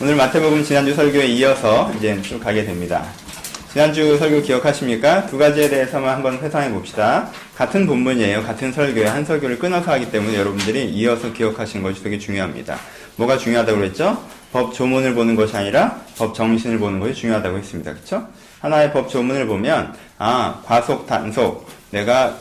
오늘 마태복음 지난주 설교에 이어서 이제 쭉 가게 됩니다. 지난주 설교 기억하십니까? 두 가지에 대해서만 한번 회상해 봅시다. 같은 본문이에요. 같은 설교에 한 설교를 끊어서 하기 때문에 여러분들이 이어서 기억하시는 것이 되게 중요합니다. 뭐가 중요하다고 그랬죠? 법 조문을 보는 것이 아니라 법 정신을 보는 것이 중요하다고 했습니다. 그렇죠? 하나의 법 조문을 보면 과속, 단속, 내가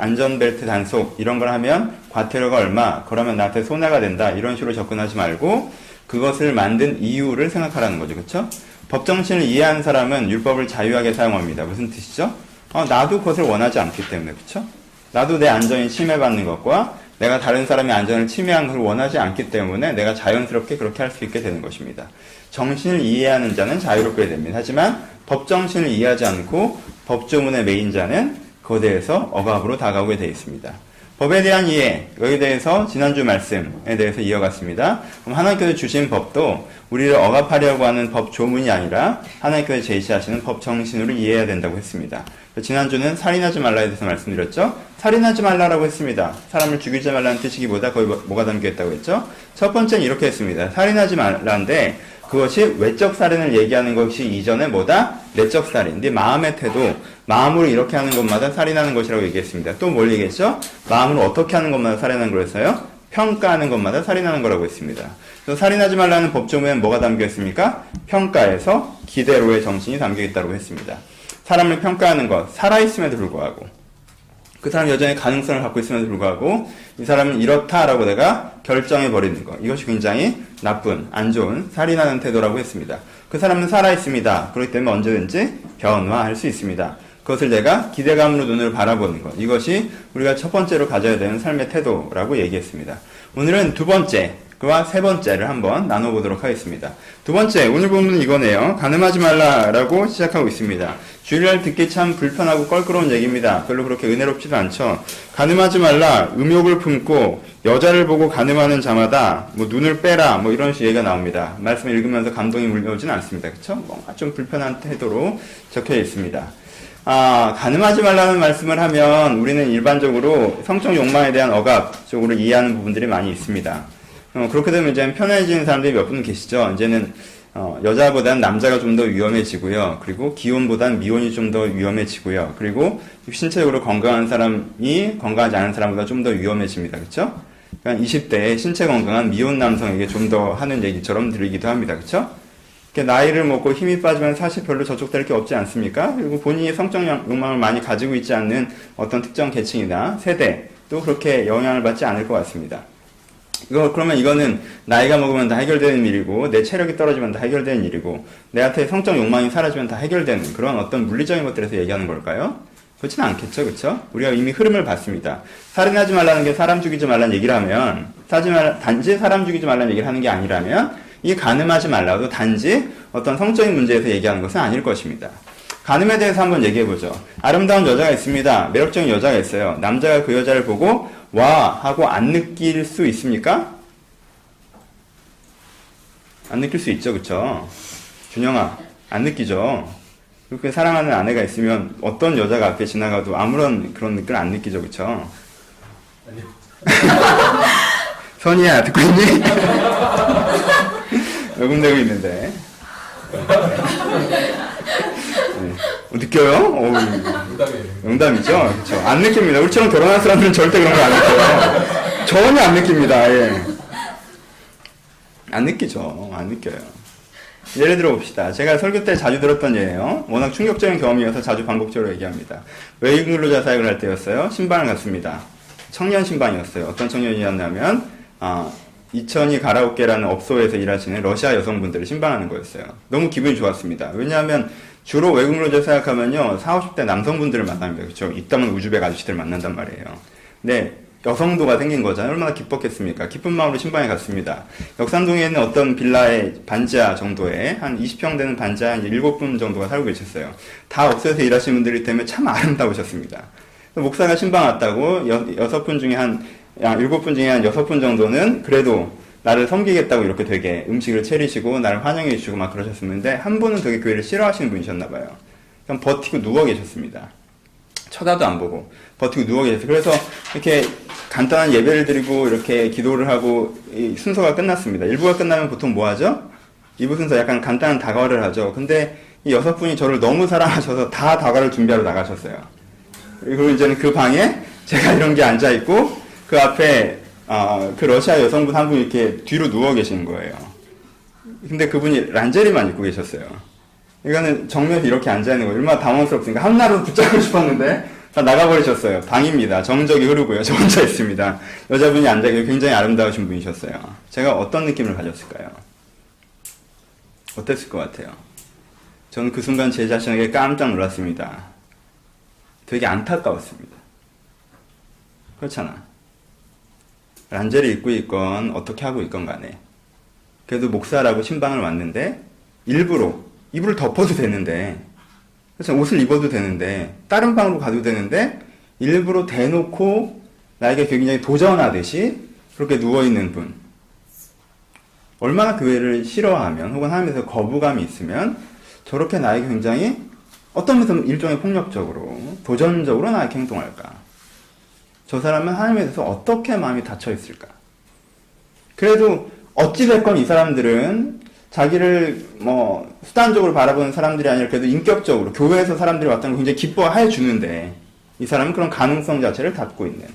안전벨트 단속 이런 걸 하면 과태료가 얼마, 그러면 나한테 손해가 된다 이런 식으로 접근하지 말고 그것을 만든 이유를 생각하라는 거죠. 그렇죠? 법 정신을 이해하는 사람은 율법을 자유하게 사용합니다. 무슨 뜻이죠? 나도 그것을 원하지 않기 때문에. 그렇죠? 나도 내 안전이 침해받는 것과 내가 다른 사람의 안전을 침해하는 것을 원하지 않기 때문에 내가 자연스럽게 그렇게 할 수 있게 되는 것입니다. 정신을 이해하는 자는 자유롭게 됩니다. 하지만 법 정신을 이해하지 않고 법조문의 메인 자는 그에 대해서 억압으로 다가오게 되어 있습니다. 법에 대한 이해, 여기에 대해서 지난주 말씀에 대해서 이어갔습니다. 그럼 하나님께서 주신 법도 우리를 억압하려고 하는 법 조문이 아니라 하나님께서 제시하시는 법 정신으로 이해해야 된다고 했습니다. 지난주는 살인하지 말라에 대해서 말씀드렸죠. 살인하지 말라라고 했습니다. 사람을 죽이지 말라는 뜻이기보다 거기 뭐가 담겨있다고 했죠. 첫 번째는 이렇게 했습니다. 살인하지 말라인데 그것이 외적 살인을 얘기하는 것이 이전에 뭐다? 내적 살인. 네 마음의 태도, 마음으로 이렇게 하는 것마다 살인하는 것이라고 얘기했습니다. 또 뭘 얘기했죠? 마음으로 어떻게 하는 것마다 살인하는 거였어요? 평가하는 것마다 살인하는 거라고 했습니다. 그래서 살인하지 말라는 법조문에는 뭐가 담겨 있습니까? 평가에서 기대로의 정신이 담겨 있다고 했습니다. 사람을 평가하는 것, 살아있음에도 불구하고 그 사람 여전히 가능성을 갖고 있음에도 불구하고 이 사람은 이렇다라고 내가 결정해버리는 것, 이것이 굉장히 나쁜, 안 좋은 살인하는 태도라고 했습니다. 그 사람은 살아있습니다. 그렇기 때문에 언제든지 변화할 수 있습니다. 그것을 내가 기대감으로 눈을 바라보는 것, 이것이 우리가 첫 번째로 가져야 되는 삶의 태도라고 얘기했습니다. 오늘은 두 번째, 그와 세 번째를 한번 나눠보도록 하겠습니다. 두 번째, 오늘 본문은 이거네요. 간음하지 말라라고 시작하고 있습니다. 주일날 듣기 참 불편하고 껄끄러운 얘기입니다. 별로 그렇게 은혜롭지도 않죠. 간음하지 말라, 음욕을 품고 여자를 보고 간음하는 자마다 눈을 빼라 이런 식의 얘기가 나옵니다. 말씀을 읽으면서 감동이 물려오지는 않습니다. 그렇죠? 뭔가 좀 불편한 태도로 적혀 있습니다. 간음하지 말라는 말씀을 하면 우리는 일반적으로 성적 욕망에 대한 억압 쪽으로 이해하는 부분들이 많이 있습니다. 그렇게 되면 이제 편해지는 사람들이 몇 분 계시죠. 이제는 여자보다는 남자가 좀 더 위험해지고요. 그리고 기혼보다는 미혼이 좀 더 위험해지고요. 그리고 신체적으로 건강한 사람이 건강하지 않은 사람보다 좀 더 위험해집니다. 그렇죠? 그러니까 20대에 신체 건강한 미혼 남성에게 좀 더 하는 얘기처럼 들리기도 합니다. 그렇죠? 나이를 먹고 힘이 빠지면 사실 별로 저촉될 게 없지 않습니까? 그리고 본인이 성적 욕망을 많이 가지고 있지 않는 어떤 특정 계층이나 세대도 그렇게 영향을 받지 않을 것 같습니다. 그러면 이거는 나이가 먹으면 다 해결되는 일이고, 내 체력이 떨어지면 다 해결되는 일이고, 내한테 성적 욕망이 사라지면 다 해결되는 그런 어떤 물리적인 것들에서 얘기하는 걸까요? 그렇지는 않겠죠, 그렇죠? 우리가 이미 흐름을 봤습니다. 살인하지 말라는 게 사람 죽이지 말라는 얘기를 하면, 단지 사람 죽이지 말라는 얘기를 하는 게 아니라면, 이 간음하지 말라도 단지 어떤 성적인 문제에서 얘기하는 것은 아닐 것입니다. 간음에 대해서 한번 얘기해보죠. 아름다운 여자가 있습니다. 매력적인 여자가 있어요. 남자가 그 여자를 보고 와 하고 안 느낄 수 있습니까? 안 느낄 수 있죠, 그쵸? 준영아, 안 느끼죠? 그렇게 사랑하는 아내가 있으면 어떤 여자가 앞에 지나가도 아무런 그런 느낌을 안 느끼죠, 그쵸? 아니요. 선이야, 듣고 있니? 녹음되고 있는데. 느껴요? 농담이죠? 그쵸. 안 느낍니다. 우리처럼 결혼한 사람들은 절대 그런 거 안 느껴요. 전혀 안 느낍니다. 예. 안 느끼죠. 안 느껴요. 예를 들어 봅시다. 제가 설교 때 자주 들었던 예예요. 워낙 충격적인 경험이어서 자주 반복적으로 얘기합니다. 외국근로자 사역을 할 때였어요. 신방을 갔습니다. 청년 신방이었어요. 어떤 청년이었냐면, 이천이 가라오케라는 업소에서 일하시는 러시아 여성분들을 신방하는 거였어요. 너무 기분이 좋았습니다. 왜냐하면 주로 외국노조 생각하면요, 40, 50대 남성분들을 만납니다. 그렇죠? 이따만 우즈벡 아저씨들 만난단 말이에요. 네, 여성도가 생긴 거잖아요. 얼마나 기뻤겠습니까? 기쁜 마음으로 신방에 갔습니다. 역삼동에 있는 어떤 빌라의 반지하 정도에 한 20평 되는 반지하 한 7분 정도가 살고 계셨어요. 다 업소에서 일하시는 분들이 때문에 참 아름다우셨습니다. 목사가 신방 왔다고 6분 중에 한 7분 중에 한 6분 정도는 그래도 나를 섬기겠다고 이렇게 되게 음식을 차리시고 나를 환영해 주시고 막 그러셨었는데, 한 분은 되게 교회를 싫어하시는 분이셨나봐요. 그냥 버티고 누워 계셨습니다. 쳐다도 안 보고 버티고 누워 계셨어요. 그래서 이렇게 간단한 예배를 드리고 이렇게 기도를 하고 이 순서가 끝났습니다. 일부가 끝나면 보통 뭐 하죠? 2부 순서 약간 간단한 다과를 하죠. 근데 이 6분이 저를 너무 사랑하셔서 다 다과를 준비하러 나가셨어요. 그리고 이제는 그 방에 제가 이런 게 앉아있고, 그 앞에, 그 러시아 여성분 한 분이 이렇게 뒤로 누워 계신 거예요. 근데 그분이 란제리만 입고 계셨어요. 이거는 정면에서 이렇게 앉아있는 거예요. 얼마나 당황스럽습니까? 한나로 붙잡고 싶었는데, 다 나가버리셨어요. 방입니다. 정적이 흐르고요. 저 혼자 있습니다. 여자분이 앉아있고 굉장히 아름다우신 분이셨어요. 제가 어떤 느낌을 가졌을까요? 어땠을 것 같아요? 저는 그 순간 제 자신에게 깜짝 놀랐습니다. 되게 안타까웠습니다. 그렇잖아. 란제를 입고 있건 어떻게 하고 있건 간에 그래도 목사라고 신방을 왔는데 일부러 이불을 덮어도 되는데, 그렇죠? 옷을 입어도 되는데 다른 방으로 가도 되는데 일부러 대놓고 나에게 굉장히 도전하듯이 그렇게 누워있는 분, 얼마나 그 애를 싫어하면 혹은 하나님에서 거부감이 있으면 저렇게 나에게 굉장히 어떤 면에서 일종의 폭력적으로 도전적으로 나에게 행동할까? 저 사람은 하나님에 대해서 어떻게 마음이 닫혀 있을까? 그래도 어찌됐건 이 사람들은 자기를 수단적으로 바라보는 사람들이 아니라 그래도 인격적으로 교회에서 사람들이 왔다는 걸 굉장히 기뻐해 주는데 이 사람은 그런 가능성 자체를 닫고 있는,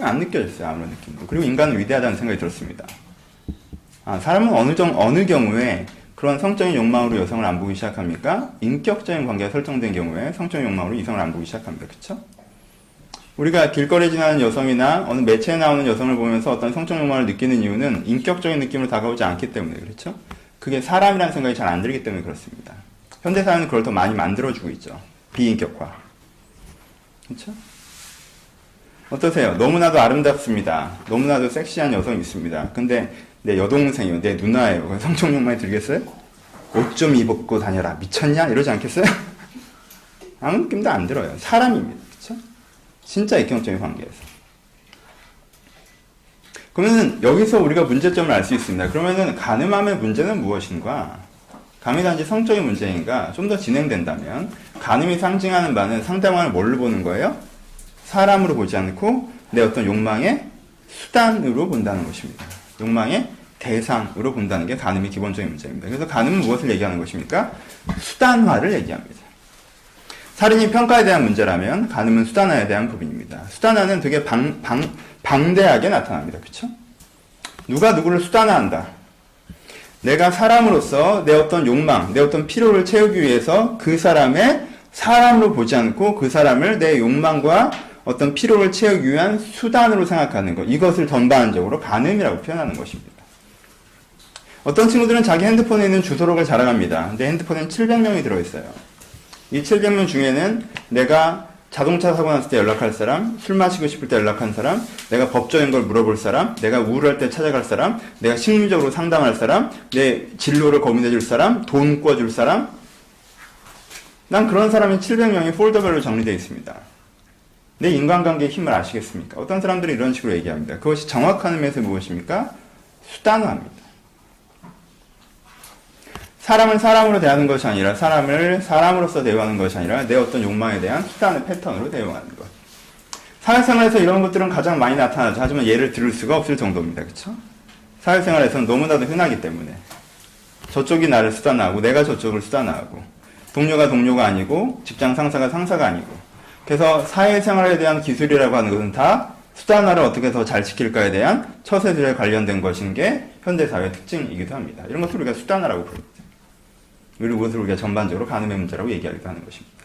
안 느껴졌어요. 아무런 느낌도. 그리고 인간은 위대하다는 생각이 들었습니다. 사람은 어느 경우에 그런 성적인 욕망으로 여성을 안 보기 시작합니까? 인격적인 관계가 설정된 경우에 성적인 욕망으로 이성을 안 보기 시작합니다. 그쵸? 우리가 길거리에 지나는 여성이나 어느 매체에 나오는 여성을 보면서 어떤 성적 욕망을 느끼는 이유는 인격적인 느낌으로 다가오지 않기 때문에 그렇죠? 그게 사람이라는 생각이 잘 안 들기 때문에 그렇습니다. 현대사회는 그걸 더 많이 만들어주고 있죠. 비인격화. 그렇죠? 어떠세요? 너무나도 아름답습니다. 너무나도 섹시한 여성이 있습니다. 근데 내 여동생이요, 내 누나예요. 성적 욕망이 들겠어요? 옷 좀 입고 다녀라. 미쳤냐? 이러지 않겠어요? 아무 느낌도 안 들어요. 사람입니다. 그렇죠? 진짜 인격적인 관계에서. 그러면은 여기서 우리가 문제점을 알 수 있습니다. 그러면은 간음함의 문제는 무엇인가? 간음이 단지 성적인 문제인가? 좀 더 진행된다면 간음이 상징하는 바는 상대방을 뭘로 보는 거예요? 사람으로 보지 않고 내 어떤 욕망의 수단으로 본다는 것입니다. 욕망의 대상으로 본다는 게 간음의 기본적인 문제입니다. 그래서 간음은 무엇을 얘기하는 것입니까? 수단화를 얘기합니다. 살인이 평가에 대한 문제라면 간음은 수단화에 대한 부분입니다. 수단화는 되게 방대하게 나타납니다. 그렇죠? 누가 누구를 수단화한다. 내가 사람으로서 내 어떤 욕망, 내 어떤 필요를 채우기 위해서 그 사람의 사람으로 보지 않고 그 사람을 내 욕망과 어떤 필요를 채우기 위한 수단으로 생각하는 것. 이것을 전반적으로 간음이라고 표현하는 것입니다. 어떤 친구들은 자기 핸드폰에 있는 주소록을 자랑합니다. 내 핸드폰에는 700명이 들어있어요. 이 700명 중에는 내가 자동차 사고 났을 때 연락할 사람, 술 마시고 싶을 때 연락한 사람, 내가 법적인 걸 물어볼 사람, 내가 우울할 때 찾아갈 사람, 내가 심리적으로 상담할 사람, 내 진로를 고민해 줄 사람, 돈 꿔줄 사람, 난 그런 사람이 700명이 폴더별로 정리되어 있습니다. 내 인간관계의 힘을 아시겠습니까? 어떤 사람들이 이런 식으로 얘기합니다. 그것이 정확한 의미에서 무엇입니까? 수단화입니다. 사람을 사람으로 대하는 것이 아니라 사람을 사람으로서 대우하는 것이 아니라 내 어떤 욕망에 대한 수단의 패턴으로 대우하는 것. 사회생활에서 이런 것들은 가장 많이 나타나죠. 하지만 예를 들을 수가 없을 정도입니다. 그렇죠? 사회생활에서는 너무나도 흔하기 때문에 저쪽이 나를 수단화하고 내가 저쪽을 수단화하고 동료가 동료가 아니고 직장 상사가 상사가 아니고, 그래서 사회생활에 대한 기술이라고 하는 것은 다 수단화를 어떻게 더 잘 지킬까에 대한 처세술에 관련된 것인 게 현대사회의 특징이기도 합니다. 이런 것을 우리가 수단화라고 부릅니다. 그리고 그것을 우리가 전반적으로 간음의 문제라고 얘기하기도 하는 것입니다.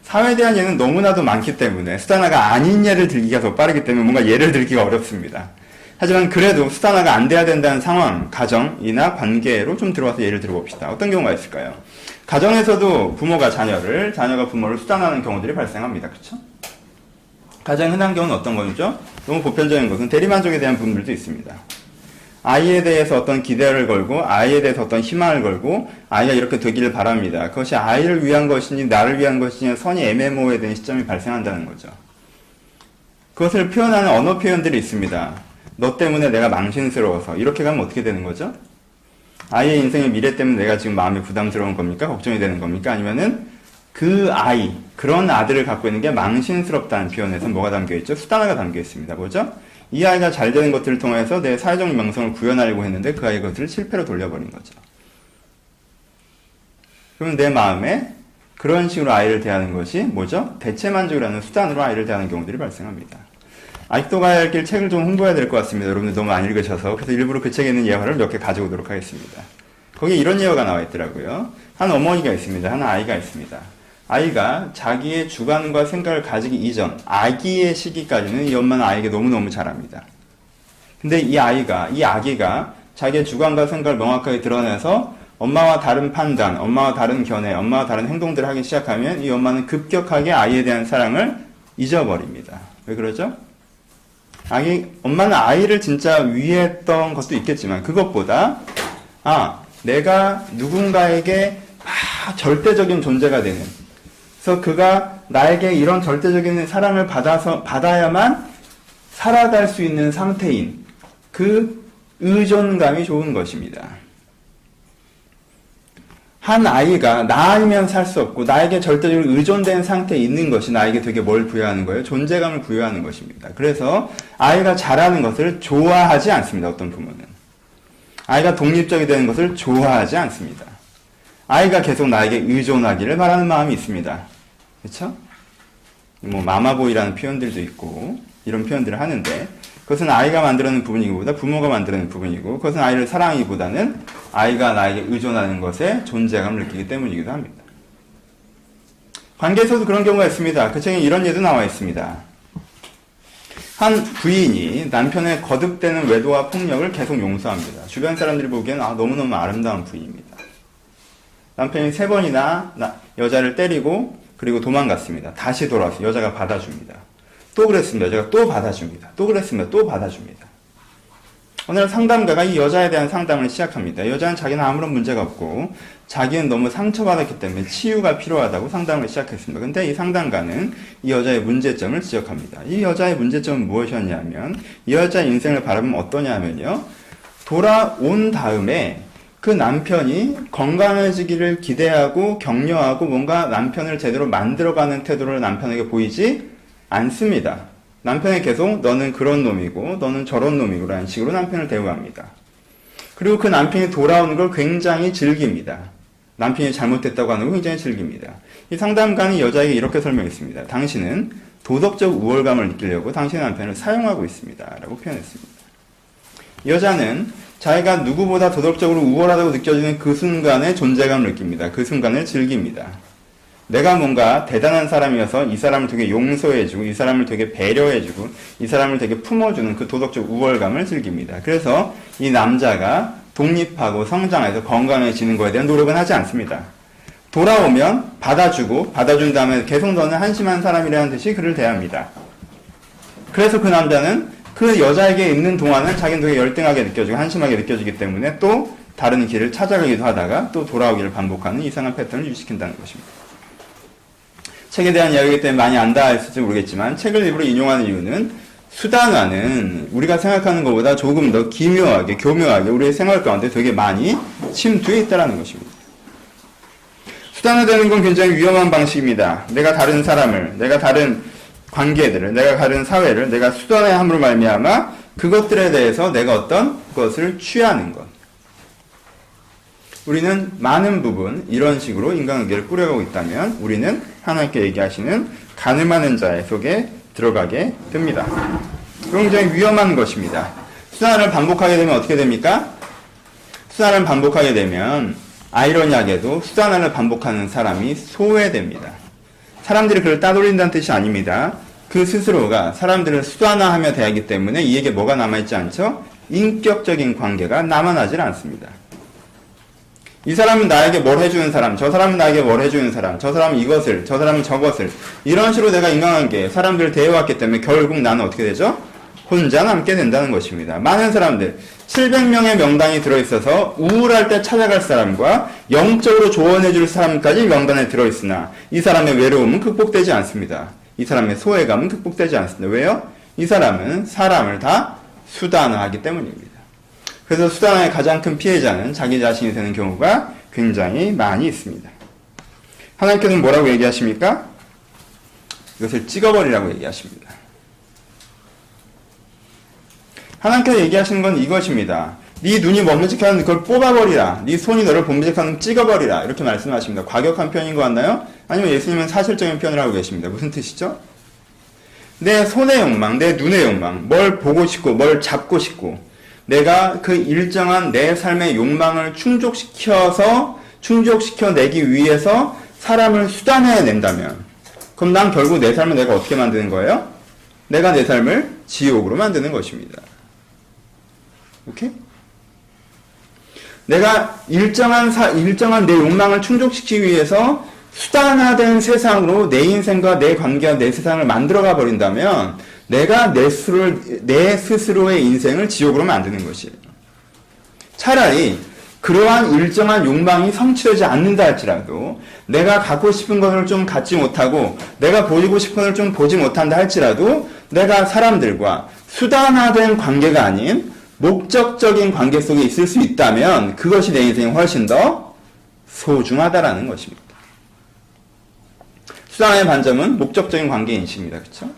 사회에 대한 예는 너무나도 많기 때문에 수단화가 아닌 예를 들기가 더 빠르기 때문에 뭔가 예를 들기가 어렵습니다. 하지만 그래도 수단화가 안 돼야 된다는 상황, 가정이나 관계로 좀 들어와서 예를 들어봅시다. 어떤 경우가 있을까요? 가정에서도 부모가 자녀를, 자녀가 부모를 수단화하는 경우들이 발생합니다. 그렇죠? 가장 흔한 경우는 어떤 거죠? 너무 보편적인 것은 대리만족에 대한 부분들도 있습니다. 아이에 대해서 어떤 기대를 걸고 아이에 대해서 어떤 희망을 걸고 아이가 이렇게 되기를 바랍니다. 그것이 아이를 위한 것인지 나를 위한 것인지 선이 애매모호해 되는 시점이 발생한다는 거죠. 그것을 표현하는 언어 표현들이 있습니다. 너 때문에 내가 망신스러워서, 이렇게 가면 어떻게 되는 거죠? 아이의 인생의 미래 때문에 내가 지금 마음이 부담스러운 겁니까? 걱정이 되는 겁니까? 아니면은 그 아이, 그런 아들을 갖고 있는 게 망신스럽다는 표현에서 뭐가 담겨 있죠? 수단화가 담겨 있습니다. 뭐죠? 이 아이가 잘 되는 것들을 통해서 내 사회적 명성을 구현하려고 했는데 그 아이가 그것을 실패로 돌려버린 거죠. 그러면 내 마음에 그런 식으로 아이를 대하는 것이 뭐죠? 대체만족이라는 수단으로 아이를 대하는 경우들이 발생합니다. 아직도 가야 할 길 책을 좀 홍보해야 될 것 같습니다. 여러분들 너무 안 읽으셔서. 그래서 일부러 그 책에 있는 예화를 몇 개 가져오도록 하겠습니다. 거기에 이런 예화가 나와 있더라고요. 한 어머니가 있습니다. 한 아이가 있습니다. 아이가 자기의 주관과 생각을 가지기 이전, 아기의 시기까지는 이 엄마는 아이에게 너무너무 잘합니다. 근데 이 아기가 자기의 주관과 생각을 명확하게 드러내서 엄마와 다른 판단, 엄마와 다른 견해, 엄마와 다른 행동들을 하기 시작하면 이 엄마는 급격하게 아이에 대한 사랑을 잊어버립니다. 왜 그러죠? 엄마는 아이를 진짜 위했던 것도 있겠지만 그것보다 내가 누군가에게 절대적인 존재가 되는, 그래서 그가 나에게 이런 절대적인 사랑을 받아야만 살아갈 수 있는 상태인 그 의존감이 좋은 것입니다. 한 아이가 나 아니면 살 수 없고 나에게 절대적으로 의존된 상태에 있는 것이 나에게 되게 뭘 부여하는 거예요? 존재감을 부여하는 것입니다. 그래서 아이가 잘하는 것을 좋아하지 않습니다. 어떤 부모는. 아이가 독립적이 되는 것을 좋아하지 않습니다. 아이가 계속 나에게 의존하기를 바라는 마음이 있습니다. 그렇죠? 마마보이라는 표현들도 있고 이런 표현들을 하는데 그것은 아이가 만들어낸 부분이기보다 부모가 만들어낸 부분이고 그것은 아이를 사랑하기보다는 아이가 나에게 의존하는 것에 존재감을 느끼기 때문이기도 합니다. 관계에서도 그런 경우가 있습니다. 그 책에 이런 예도 나와 있습니다. 한 부인이 남편의 거듭되는 외도와 폭력을 계속 용서합니다. 주변 사람들이 보기엔 너무너무 아름다운 부인입니다. 남편이 3번이나 여자를 때리고 그리고 도망갔습니다. 다시 돌아와서 여자가 받아줍니다. 또 그랬습니다. 여자가 또 받아줍니다. 또 그랬습니다. 또 받아줍니다. 어느 날 상담가가 이 여자에 대한 상담을 시작합니다. 여자는 자기는 아무런 문제가 없고 자기는 너무 상처받았기 때문에 치유가 필요하다고 상담을 시작했습니다. 근데 이 상담가는 이 여자의 문제점을 지적합니다. 이 여자의 문제점은 무엇이었냐면 이 여자의 인생을 바라보면 어떠냐면요. 돌아온 다음에 그 남편이 건강해지기를 기대하고 격려하고 뭔가 남편을 제대로 만들어가는 태도를 남편에게 보이지 않습니다. 남편이 계속 너는 그런 놈이고 너는 저런 놈이고 라는 식으로 남편을 대우합니다. 그리고 그 남편이 돌아오는 걸 굉장히 즐깁니다. 남편이 잘못됐다고 하는 걸 굉장히 즐깁니다. 이 상담가는 여자에게 이렇게 설명했습니다. 당신은 도덕적 우월감을 느끼려고 당신의 남편을 사용하고 있습니다. 라고 표현했습니다. 여자는 자기가 누구보다 도덕적으로 우월하다고 느껴지는 그 순간에 존재감을 느낍니다. 그 순간을 즐깁니다. 내가 뭔가 대단한 사람이어서 이 사람을 되게 용서해주고 이 사람을 되게 배려해주고 이 사람을 되게 품어주는 그 도덕적 우월감을 즐깁니다. 그래서 이 남자가 독립하고 성장해서 건강해지는 것에 대한 노력은 하지 않습니다. 돌아오면 받아주고 받아준 다음에 계속 너는 한심한 사람이라는 듯이 그를 대합니다. 그래서 그 남자는 그 여자에게 있는 동안은 자기는 되게 열등하게 느껴지고 한심하게 느껴지기 때문에 또 다른 길을 찾아가기도 하다가 또 돌아오기를 반복하는 이상한 패턴을 유지시킨다는 것입니다. 책에 대한 이야기이기 때문에 많이 안다 했을지 모르겠지만 책을 일부러 인용하는 이유는 수단화는 우리가 생각하는 것보다 조금 더 기묘하게 교묘하게 우리의 생활 가운데 되게 많이 침투해 있다는 것입니다. 수단화되는 건 굉장히 위험한 방식입니다. 내가 다른 사람을, 내가 다른 관계들을, 내가 다른 사회를 내가 수단화함으로 말미암아 그것들에 대해서 내가 어떤 것을 취하는 것. 우리는 많은 부분 이런 식으로 인간관계를 꾸려가고 있다면 우리는 하나님께 얘기하시는 가늠하는 자의 속에 들어가게 됩니다. 그건 굉장히 위험한 것입니다. 수단을 반복하게 되면 어떻게 됩니까? 수단을 반복하게 되면 아이러니하게도 수단을 반복하는 사람이 소외됩니다. 사람들이 그를 따돌린다는 뜻이 아닙니다. 그 스스로가 사람들을 수단화하며 대하기 때문에 이에게 뭐가 남아있지 않죠? 인격적인 관계가 남아나질 않습니다. 이 사람은 나에게 뭘 해주는 사람, 저 사람은 나에게 뭘 해주는 사람, 저 사람은 이것을, 저 사람은 저것을 이런 식으로 내가 인간관계, 사람들을 대해왔기 때문에 결국 나는 어떻게 되죠? 혼자 남게 된다는 것입니다. 많은 사람들, 700명의 명단이 들어있어서 우울할 때 찾아갈 사람과 영적으로 조언해줄 사람까지 명단에 들어있으나 이 사람의 외로움은 극복되지 않습니다. 이 사람의 소외감은 극복되지 않습니다. 왜요? 이 사람은 사람을 다 수단화하기 때문입니다. 그래서 수단화의 가장 큰 피해자는 자기 자신이 되는 경우가 굉장히 많이 있습니다. 하나님께서는 뭐라고 얘기하십니까? 이것을 찍어버리라고 얘기하십니다. 하나님께서 얘기하시는 건 이것입니다. 네 눈이 먹물직하면 그걸 뽑아버리라. 네 손이 너를 범죄직하면 찍어버리라. 이렇게 말씀하십니다. 과격한 표현인 것 같나요? 아니면 예수님은 사실적인 표현을 하고 계십니다. 무슨 뜻이죠? 내 손의 욕망, 내 눈의 욕망, 뭘 보고 싶고 뭘 잡고 싶고 내가 그 일정한 내 삶의 욕망을 충족시켜내기 위해서 사람을 수단해낸다면 그럼 난 결국 내 삶을 내가 어떻게 만드는 거예요? 내가 내 삶을 지옥으로 만드는 것입니다. 오케이? 내가 일정한 내 욕망을 충족시키기 위해서 수단화된 세상으로 내 인생과 내 관계와 내 세상을 만들어가 버린다면 내가 내 스스로의 인생을 지옥으로 만드는 것이에요. 차라리 그러한 일정한 욕망이 성취되지 않는다 할지라도 내가 갖고 싶은 것을 좀 갖지 못하고 내가 보고 싶은 것을 좀 보지 못한다 할지라도 내가 사람들과 수단화된 관계가 아닌 목적적인 관계 속에 있을 수 있다면 그것이 내 인생에 훨씬 더 소중하다라는 것입니다. 수단화의 반점은 목적적인 관계 인식입니다. 그렇죠?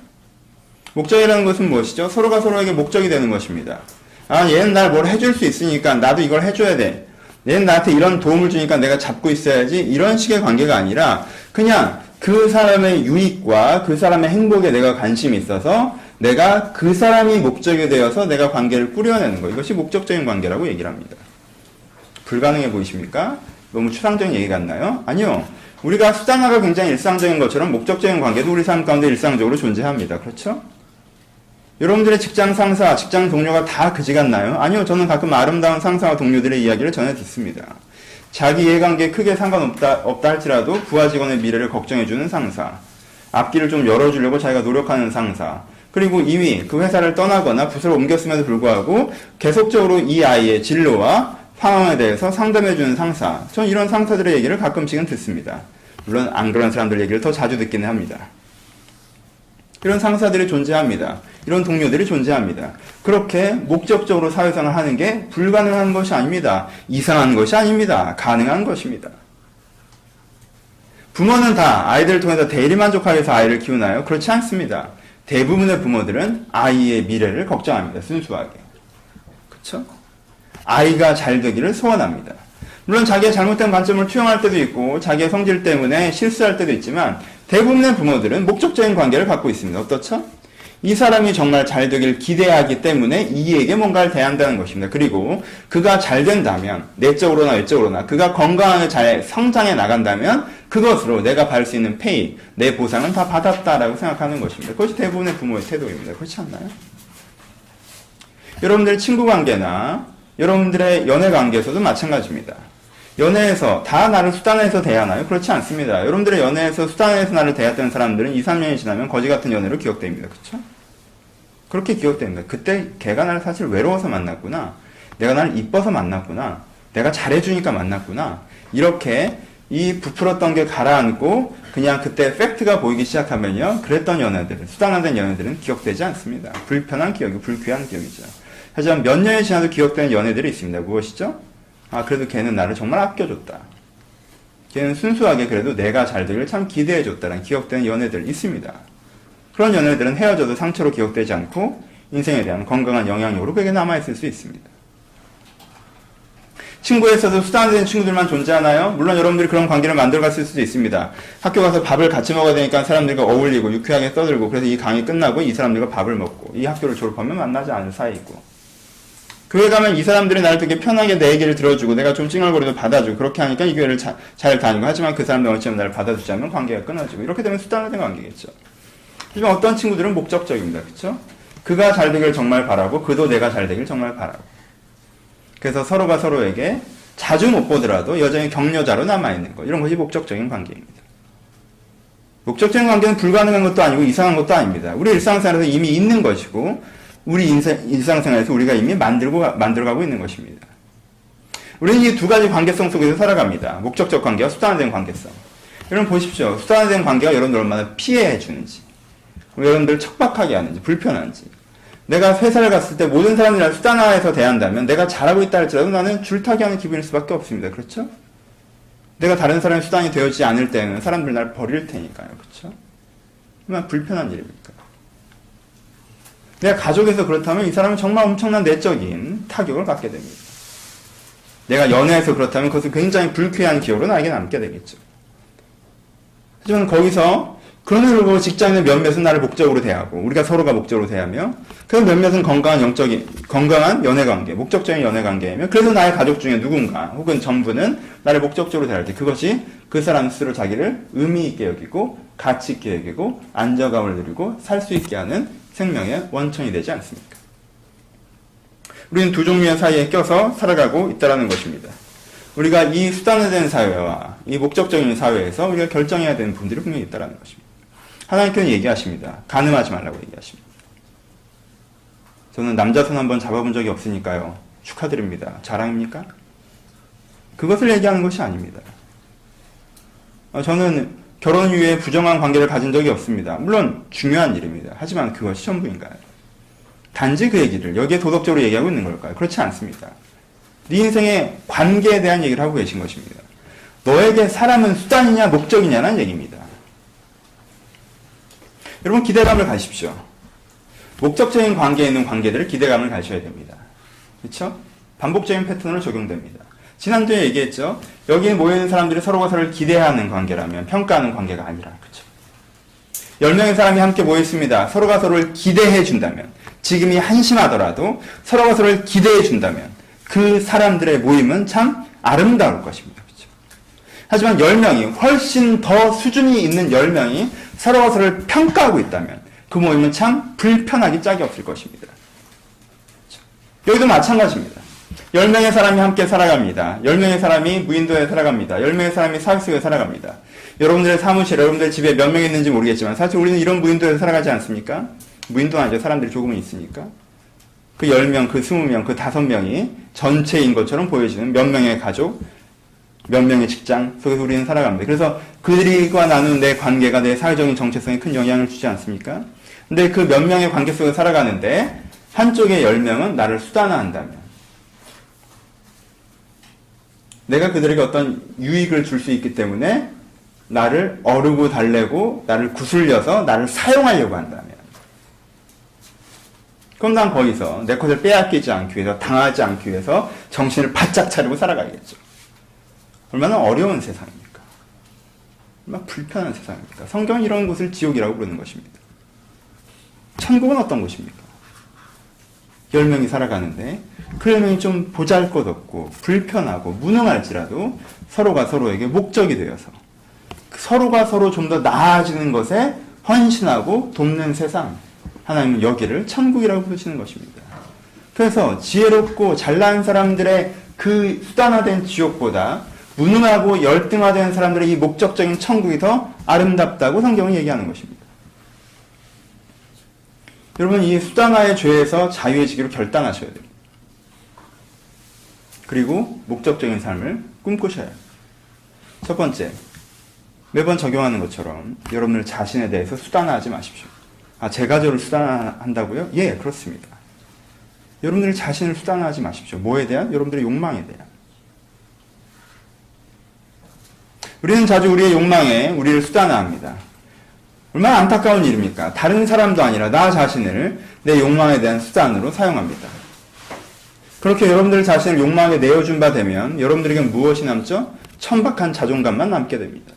목적이라는 것은 무엇이죠? 서로가 서로에게 목적이 되는 것입니다. 아, 얘는 날 뭘 해줄 수 있으니까 나도 이걸 해줘야 돼. 얘는 나한테 이런 도움을 주니까 내가 잡고 있어야지. 이런 식의 관계가 아니라 그냥 그 사람의 유익과 그 사람의 행복에 내가 관심이 있어서 내가 그 사람이 목적이 되어서 내가 관계를 꾸려내는 것. 이것이 목적적인 관계라고 얘기를 합니다. 불가능해 보이십니까? 너무 추상적인 얘기 같나요? 아니요. 우리가 수단화가 굉장히 일상적인 것처럼 목적적인 관계도 우리 삶 가운데 일상적으로 존재합니다. 그렇죠? 여러분들의 직장 상사, 직장 동료가 다 그지 같나요? 아니요. 저는 가끔 아름다운 상사와 동료들의 이야기를 전해 듣습니다. 자기 이해관계에 크게 상관없다 할지라도 부하 직원의 미래를 걱정해주는 상사, 앞길을 좀 열어주려고 자기가 노력하는 상사, 그리고 이미 그 회사를 떠나거나 부서를 옮겼음에도 불구하고 계속적으로 이 아이의 진로와 상황에 대해서 상담해주는 상사. 전 이런 상사들의 얘기를 가끔씩은 듣습니다. 물론 안 그런 사람들 얘기를 더 자주 듣기는 합니다. 이런 상사들이 존재합니다. 이런 동료들이 존재합니다. 그렇게 목적적으로 사회생활을 하는 게 불가능한 것이 아닙니다. 이상한 것이 아닙니다. 가능한 것입니다. 부모는 다 아이들을 통해서 대리만족하기 위해서 아이를 키우나요? 그렇지 않습니다. 대부분의 부모들은 아이의 미래를 걱정합니다. 순수하게. 그렇죠? 아이가 잘 되기를 소원합니다. 물론 자기의 잘못된 관점을 투영할 때도 있고 자기의 성질 때문에 실수할 때도 있지만 대부분의 부모들은 목적적인 관계를 갖고 있습니다. 어떻죠? 이 사람이 정말 잘 되길 기대하기 때문에 이에게 뭔가를 대한다는 것입니다. 그리고 그가 잘 된다면 내적으로나 외적으로나 그가 건강하게 잘 성장해 나간다면 그것으로 내가 받을 수 있는 페이, 내 보상은 다 받았다라고 생각하는 것입니다. 그것이 대부분의 부모의 태도입니다. 그렇지 않나요? 여러분들의 친구 관계나 여러분들의 연애 관계에서도 마찬가지입니다. 연애에서 다 나를 수단해서 대하나요? 그렇지 않습니다. 여러분들의 연애에서 수단해서 나를 대했던 사람들은 2, 3년이 지나면 거지 같은 연애로 기억됩니다. 그렇죠? 그렇게 기억됩니다. 그때 걔가 나를 사실 외로워서 만났구나. 내가 나를 이뻐서 만났구나. 내가 잘해주니까 만났구나. 이렇게 이 부풀었던 게 가라앉고 그냥 그때 팩트가 보이기 시작하면요. 그랬던 연애들은, 수단화된 연애들은 기억되지 않습니다. 불편한 기억이, 불쾌한 기억이죠. 하지만 몇 년이 지나도 기억되는 연애들이 있습니다. 무엇이죠? 아, 그래도 걔는 나를 정말 아껴줬다. 걔는 순수하게 그래도 내가 잘 되기를 참 기대해줬다는 기억되는 연애들 있습니다. 그런 연애들은 헤어져도 상처로 기억되지 않고 인생에 대한 건강한 영향력으로 그에게 남아있을 수 있습니다. 친구에서도 수단화된 친구들만 존재하나요? 물론 여러분들이 그런 관계를 만들어갔을 수도 있습니다. 학교 가서 밥을 같이 먹어야 되니까 사람들과 어울리고 유쾌하게 떠들고 그래서 이 강의 끝나고 이 사람들과 밥을 먹고 이 학교를 졸업하면 만나지 않을 사이이고 교회 가면 이 사람들이 나를 되게 편하게 내 얘기를 들어주고 내가 좀 찡얼거려도 받아주고 그렇게 하니까 이 교회를 잘 다니고 하지만 그 사람들 어찌 보면 나를 받아주지 않으면 관계가 끊어지고 이렇게 되면 수단화된 관계겠죠. 하지만 어떤 친구들은 목적적입니다. 그렇죠? 그가 잘 되길 정말 바라고 그도 내가 잘 되길 정말 바라고 그래서 서로가 서로에게 자주 못 보더라도 여전히 격려자로 남아있는 것 이런 것이 목적적인 관계입니다. 목적적인 관계는 불가능한 것도 아니고 이상한 것도 아닙니다. 우리 일상생활에서 이미 있는 것이고 우리 일상생활에서 우리가 이미 만들어가고 있는 것입니다. 우리는 이 두 가지 관계성 속에서 살아갑니다. 목적적 관계와 수단화된 관계성. 여러분 보십시오. 수단화된 관계가 여러분들 얼마나 피해주는지, 여러분들 척박하게 하는지, 불편한지. 내가 회사를 갔을 때 모든 사람들이 나를 수단화해서 대한다면 내가 잘하고 있다 할지라도 나는 줄타기 하는 기분일 수밖에 없습니다. 그렇죠? 내가 다른 사람의 수단이 되어지지 않을 때는 사람들이 나를 버릴 테니까요. 그렇죠? 얼마나 불편한 일입니까? 내가 가족에서 그렇다면 이 사람은 정말 엄청난 내적인 타격을 받게 됩니다. 내가 연애에서 그렇다면 그것은 굉장히 불쾌한 기억으로 나에게 남게 되겠죠. 하지만 거기서 그런 일을 직장의 몇몇은 나를 목적으로 대하고 우리가 서로가 목적으로 대하며 그 몇몇은 건강한 연애관계, 목적적인 연애관계이며 그래서 나의 가족 중에 누군가 혹은 전부는 나를 목적적으로 대할 때 그것이 그 사람 스스로 자기를 의미 있게 여기고 가치 있게 여기고 안정감을 누리고 살 수 있게 하는 생명의 원천이 되지 않습니까? 우리는 두 종류의 사이에 껴서 살아가고 있다는 것입니다. 우리가 이 수단화된 사회와 이 목적적인 사회에서 우리가 결정해야 되는 부분들이 분명히 있다는 것입니다. 하나님께서는 얘기하십니다. 간음하지 말라고 얘기하십니다. 저는 남자 손 한번 잡아본 적이 없으니까요. 축하드립니다. 자랑입니까? 그것을 얘기하는 것이 아닙니다. 저는 결혼 이후에 부정한 관계를 가진 적이 없습니다. 물론 중요한 일입니다. 하지만 그것이 전부인가요? 단지 그 얘기를 여기에 도덕적으로 얘기하고 있는 걸까요? 그렇지 않습니다. 네 인생의 관계에 대한 얘기를 하고 계신 것입니다. 너에게 사람은 수단이냐 목적이냐는 얘기입니다. 여러분 기대감을 가십시오. 목적적인 관계에 있는 관계들을 기대감을 가셔야 됩니다. 그렇죠? 반복적인 패턴으로 적용됩니다. 지난주에 얘기했죠. 여기에 모여있는 사람들이 서로가 서로를 기대하는 관계라면 평가하는 관계가 아니라 그렇죠. 10명의 사람이 함께 모였습니다. 서로가 서로를 기대해 준다면 지금이 한심하더라도 서로가 서로를 기대해 준다면 그 사람들의 모임은 참 아름다울 것입니다. 그렇죠? 하지만 10명이 훨씬 더 수준이 있는 10명이 서로가 서로를 평가하고 있다면 그 모임은 참 불편하기 짝이 없을 것입니다. 그렇죠? 여기도 마찬가지입니다. 10명의 사람이 함께 살아갑니다. 10명의 사람이 무인도에 살아갑니다. 10명의 사람이 사회 속에 살아갑니다. 여러분들의 사무실, 여러분들 집에 몇 명 있는지 모르겠지만 사실 우리는 이런 무인도에서 살아가지 않습니까? 무인도 아니죠. 사람들이 조금은 있으니까. 그 10명, 그 20명, 그 5명이 전체인 것처럼 보여지는 몇 명의 가족, 몇 명의 직장 속에서 우리는 살아갑니다. 그래서 그들과 나눈 내 관계가 내 사회적인 정체성에 큰 영향을 주지 않습니까? 근데 그 몇 명의 관계 속에 살아가는데 한쪽의 10명은 나를 수단화한다면 내가 그들에게 어떤 유익을 줄 수 있기 때문에 나를 어르고 달래고 나를 구슬려서 나를 사용하려고 한다면 그럼 난 거기서 내 것을 빼앗기지 않기 위해서 당하지 않기 위해서 정신을 바짝 차리고 살아가야겠죠. 얼마나 어려운 세상입니까? 얼마나 불편한 세상입니까? 성경은 이런 곳을 지옥이라고 부르는 것입니다. 천국은 어떤 곳입니까? 10명이 살아가는데 그 10명이 좀 보잘것없고 불편하고 무능할지라도 서로가 서로에게 목적이 되어서 서로가 서로 좀 더 나아지는 것에 헌신하고 돕는 세상 하나님은 여기를 천국이라고 부르시는 것입니다. 그래서 지혜롭고 잘난 사람들의 그 수단화된 지옥보다 무능하고 열등화된 사람들의 이 목적적인 천국이 더 아름답다고 성경은 얘기하는 것입니다. 여러분 이 수단화의 죄에서 자유해지기로 결단하셔야 됩니다. 그리고 목적적인 삶을 꿈꾸셔야 합니다. 첫 번째, 매번 적용하는 것처럼 여러분들 자신에 대해서 수단화하지 마십시오. 아, 제가 저를 수단화한다고요? 예, 그렇습니다. 여러분들 자신을 수단화하지 마십시오. 뭐에 대한? 여러분들의 욕망에 대한. 우리는 자주 우리의 욕망에 우리를 수단화합니다. 얼마나 안타까운 일입니까? 다른 사람도 아니라 나 자신을 내 욕망에 대한 수단으로 사용합니다. 그렇게 여러분들 자신을 욕망에 내어준 바 되면 여러분들에게는 무엇이 남죠? 천박한 자존감만 남게 됩니다.